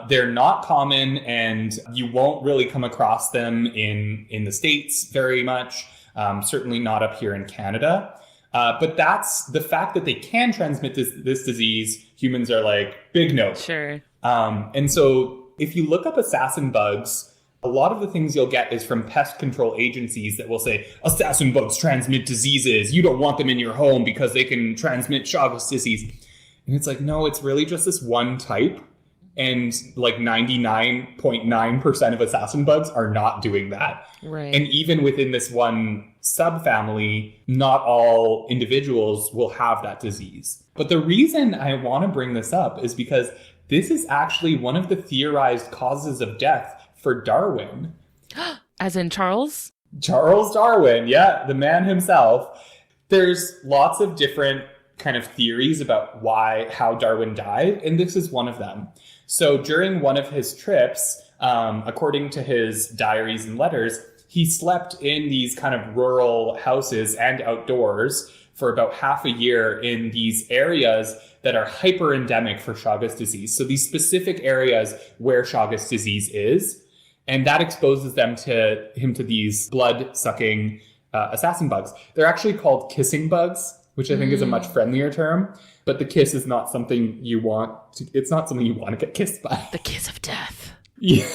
They're not common and you won't really come across them in the States very much. Certainly not up here in Canada. But that's the fact that they can transmit this disease. Humans are like, big no. Sure. And so if you look up assassin bugs, a lot of the things you'll get is from pest control agencies that will say, assassin bugs transmit diseases. You don't want them in your home because they can transmit Chagas disease. And it's like, no, it's really just this one type. And like 99.9% of assassin bugs are not doing that. Right. And even within this one subfamily, not all individuals will have that disease. But the reason I want to bring this up is because this is actually one of the theorized causes of death for Darwin. As in Charles? Charles Darwin, yeah, the man himself. There's lots of different kind of theories about how Darwin died, and this is one of them. So during one of his trips, according to his diaries and letters, he slept in these kind of rural houses and outdoors for about half a year in these areas that are hyper endemic for Chagas disease. So these specific areas where Chagas disease is, and that exposes him to these blood-sucking assassin bugs. They're actually called kissing bugs, which I think is a much friendlier term. But the kiss is not something you want to, it's not something you want to get kissed by. The kiss of death. Yeah.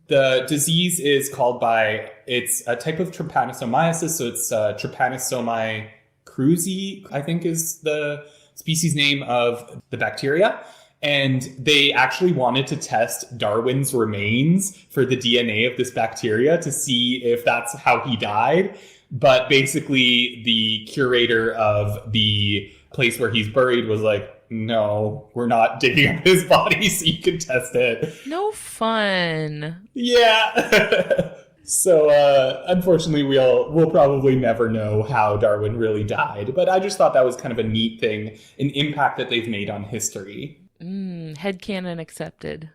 The disease is it's a type of trypanosomiasis. So it's Trypanosoma cruzi, I think is the species name of the bacteria. And they actually wanted to test Darwin's remains for the DNA of this bacteria to see if that's how he died. But basically, the curator of the place where he's buried was like, no, we're not digging up his body so you can test it. No fun. Yeah. So, unfortunately, we'll probably never know how Darwin really died. But I just thought that was kind of a neat thing, an impact that they've made on history. Headcanon accepted.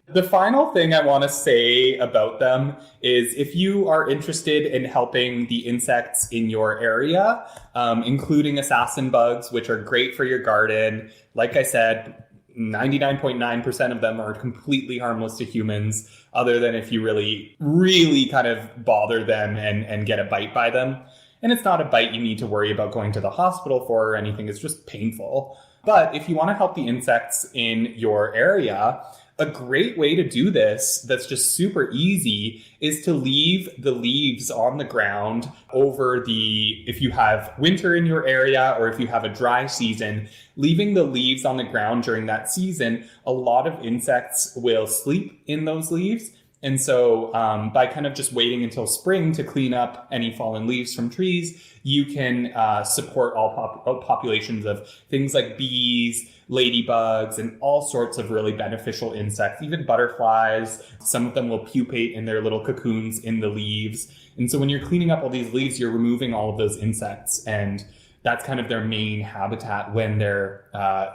The final thing I want to say about them is if you are interested in helping the insects in your area, including assassin bugs, which are great for your garden, like I said, 99.9% of them are completely harmless to humans, other than if you really, really kind of bother them and get a bite by them. And it's not a bite you need to worry about going to the hospital for or anything. It's just painful. But if you want to help the insects in your area, a great way to do this that's just super easy is to leave the leaves on the ground if you have winter in your area or if you have a dry season, leaving the leaves on the ground during that season, a lot of insects will sleep in those leaves. And so by kind of just waiting until spring to clean up any fallen leaves from trees, you can support all populations of things like bees, ladybugs, and all sorts of really beneficial insects, even butterflies. Some of them will pupate in their little cocoons in the leaves. And so when you're cleaning up all these leaves, you're removing all of those insects. And that's kind of their main habitat when they're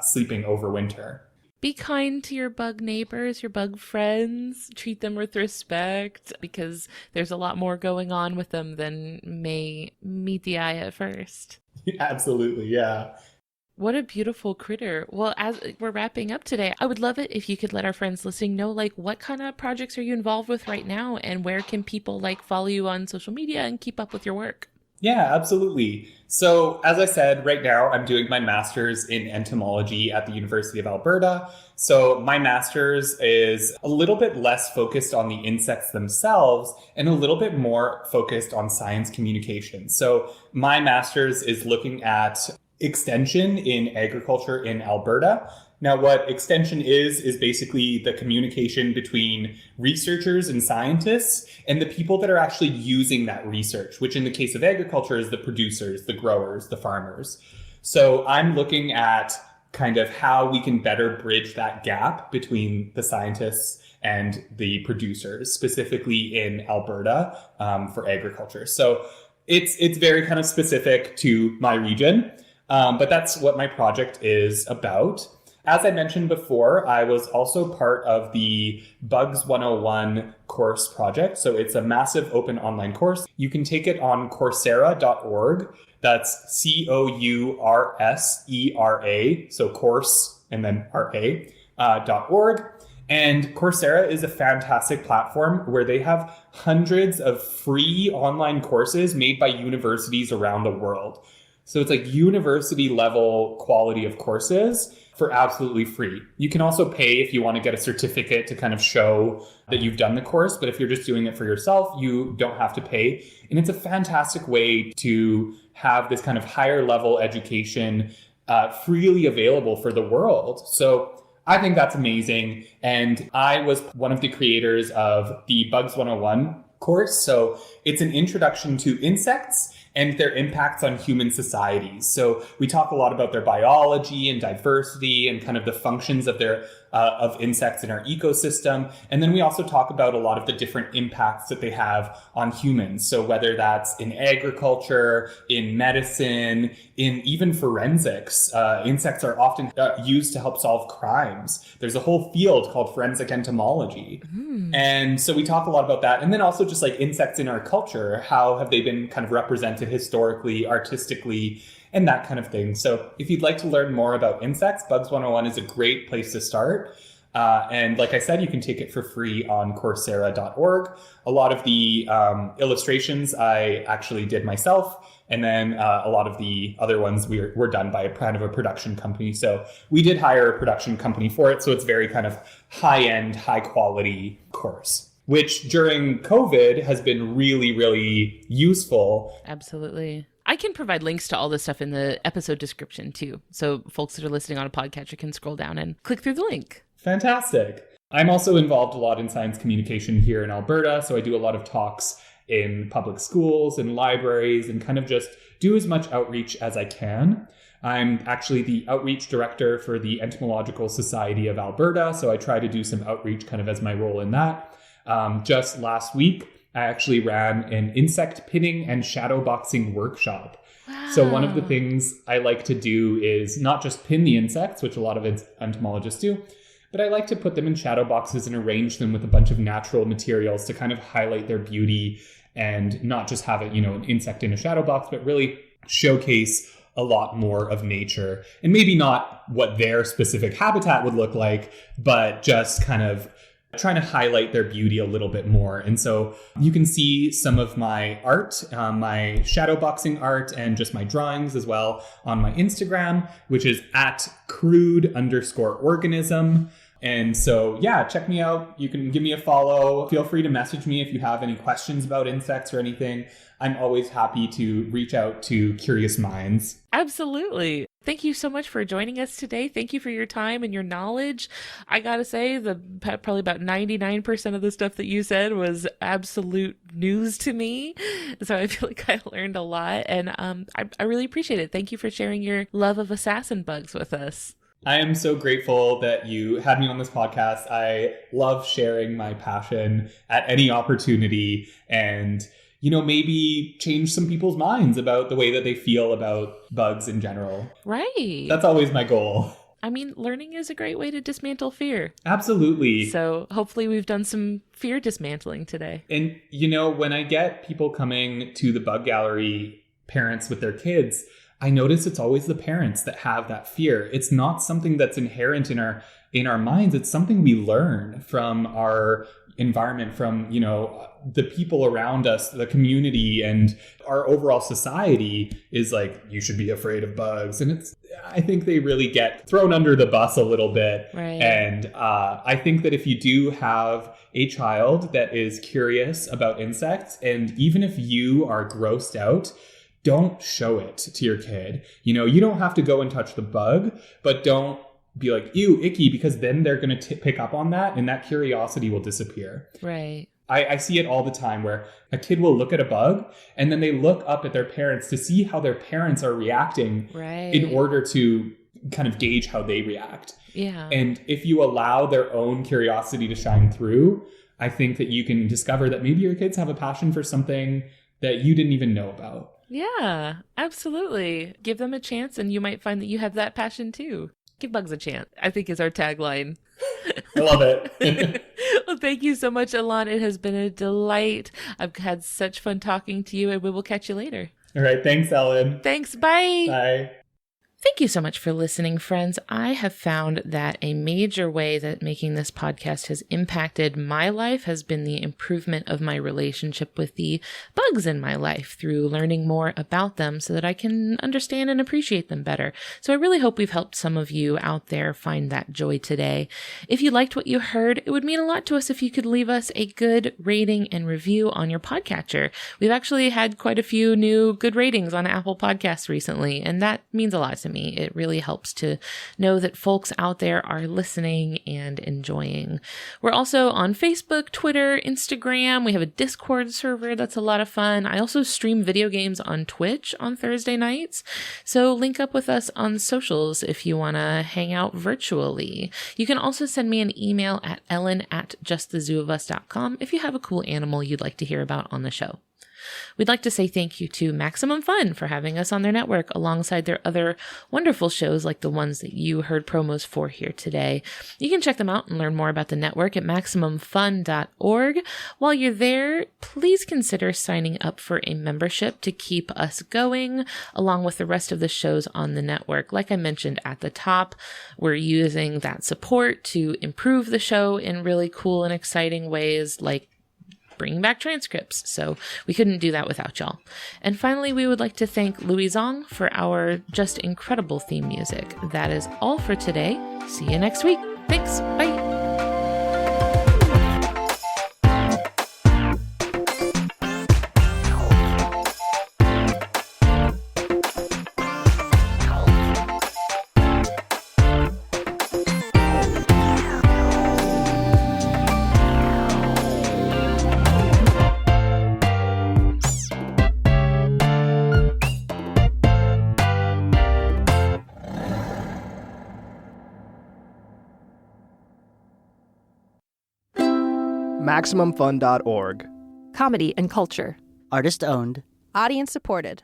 sleeping over winter. Be kind to your bug neighbors, your bug friends. Treat them with respect because there's a lot more going on with them than may meet the eye at first. Absolutely, yeah. What a beautiful critter. Well, as we're wrapping up today, I would love it if you could let our friends listening know, what kind of projects are you involved with right now and where can people follow you on social media and keep up with your work? Yeah, absolutely. So as I said, right now I'm doing my master's in entomology at the University of Alberta. So my master's is a little bit less focused on the insects themselves and a little bit more focused on science communication. So my master's is looking at extension in agriculture in Alberta. Now, what extension is basically the communication between researchers and scientists and the people that are actually using that research, which in the case of agriculture is the producers, the growers, the farmers. So I'm looking at kind of how we can better bridge that gap between the scientists and the producers, specifically in Alberta for agriculture. So it's very kind of specific to my region, but that's what my project is about. As I mentioned before, I was also part of the Bugs 101 course project. So it's a massive open online course. You can take it on Coursera.org. That's COURSERA. So course and then RA.org. And Coursera is a fantastic platform where they have hundreds of free online courses made by universities around the world. So it's like university level quality of courses for absolutely free. You can also pay if you want to get a certificate to kind of show that you've done the course. But if you're just doing it for yourself, you don't have to pay. And it's a fantastic way to have this kind of higher level education freely available for the world. So I think that's amazing. And I was one of the creators of the Bugs 101 course. So it's an introduction to insects and their impacts on human societies. So we talk a lot about their biology and diversity and kind of the functions of their of insects in our ecosystem. And then we also talk about a lot of the different impacts that they have on humans. So whether that's in agriculture, in medicine, in even forensics, insects are often used to help solve crimes. There's a whole field called forensic entomology. And so we talk a lot about that. And then also just like insects in our culture, how have they been kind of represented historically, artistically, and that kind of thing. So if you'd like to learn more about insects, Bugs 101 is a great place to start. And like I said, you can take it for free on Coursera.org. A lot of the illustrations I actually did myself. And then a lot of the other ones were done by a kind of a production company. So we did hire a production company for it. So it's very kind of high-end, high-quality course, which during COVID has been really, really useful. Absolutely. I can provide links to all this stuff in the episode description too. So folks that are listening on a podcatcher can scroll down and click through the link. Fantastic. I'm also involved a lot in science communication here in Alberta. So I do a lot of talks in public schools and libraries and kind of just do as much outreach as I can. I'm actually the outreach director for the Entomological Society of Alberta. So I try to do some outreach kind of as my role in that. Just last week, I actually ran an insect pinning and shadow boxing workshop. Wow. So one of the things I like to do is not just pin the insects, which a lot of entomologists do, but I like to put them in shadow boxes and arrange them with a bunch of natural materials to kind of highlight their beauty and not just have it, an insect in a shadow box, but really showcase a lot more of nature. And maybe not what their specific habitat would look like, but just kind of trying to highlight their beauty a little bit more. And so you can see some of my art, my shadow boxing art, and just my drawings as well on my Instagram, which is at crude_organism. And so, yeah, check me out. You can give me a follow. Feel free to message me if you have any questions about insects or anything. I'm always happy to reach out to curious minds. Absolutely. Thank you so much for joining us today. Thank you for your time and your knowledge. I gotta say, probably about 99% of the stuff that you said was absolute news to me. So I feel like I learned a lot, and I really appreciate it. Thank you for sharing your love of assassin bugs with us. I am so grateful that you had me on this podcast. I love sharing my passion at any opportunity and, maybe change some people's minds about the way that they feel about bugs in general. Right. That's always my goal. I mean, learning is a great way to dismantle fear. Absolutely. So hopefully we've done some fear dismantling today. And, when I get people coming to the bug gallery, parents with their kids, I notice it's always the parents that have that fear. It's not something that's inherent in our minds. It's something we learn from our environment, from, the people around us, the community, and our overall society is like, you should be afraid of bugs. And I think they really get thrown under the bus a little bit. Right. And I think that if you do have a child that is curious about insects, and even if you are grossed out, don't show it to your kid. You don't have to go and touch the bug, but don't be like, ew, icky, because then they're going to pick up on that and that curiosity will disappear. Right. I see it all the time where a kid will look at a bug and then they look up at their parents to see how their parents are reacting in order to kind of gauge how they react. Yeah. And if you allow their own curiosity to shine through, I think that you can discover that maybe your kids have a passion for something that you didn't even know about. Yeah, absolutely. Give them a chance and you might find that you have that passion too. Give bugs a chance, I think is our tagline. I love it. Well, thank you so much, Ilan. It has been a delight. I've had such fun talking to you, and we will catch you later. All right. Thanks, Ellen. Thanks. Bye. Bye. Thank you so much for listening, friends. I have found that a major way that making this podcast has impacted my life has been the improvement of my relationship with the bugs in my life through learning more about them so that I can understand and appreciate them better. So I really hope we've helped some of you out there find that joy today. If you liked what you heard, it would mean a lot to us if you could leave us a good rating and review on your podcatcher. We've actually had quite a few new good ratings on Apple Podcasts recently, and that means a lot to me. It really helps to know that folks out there are listening and enjoying. We're also on Facebook, Twitter, Instagram. We have a Discord server that's a lot of fun. I also stream video games on Twitch on Thursday nights. So link up with us on socials if you want to hang out virtually. You can also send me an email at ellen@justthezooofus.com if you have a cool animal you'd like to hear about on the show. We'd like to say thank you to Maximum Fun for having us on their network alongside their other wonderful shows like the ones that you heard promos for here today. You can check them out and learn more about the network at MaximumFun.org. While you're there, please consider signing up for a membership to keep us going along with the rest of the shows on the network. Like I mentioned at the top, we're using that support to improve the show in really cool and exciting ways like bringing back transcripts. So we couldn't do that without y'all. And finally, we would like to thank Louis Zong for our just incredible theme music. That is all for today. See you next week. Thanks. Bye. MaximumFun.org. Comedy and culture. Artist owned. Audience supported.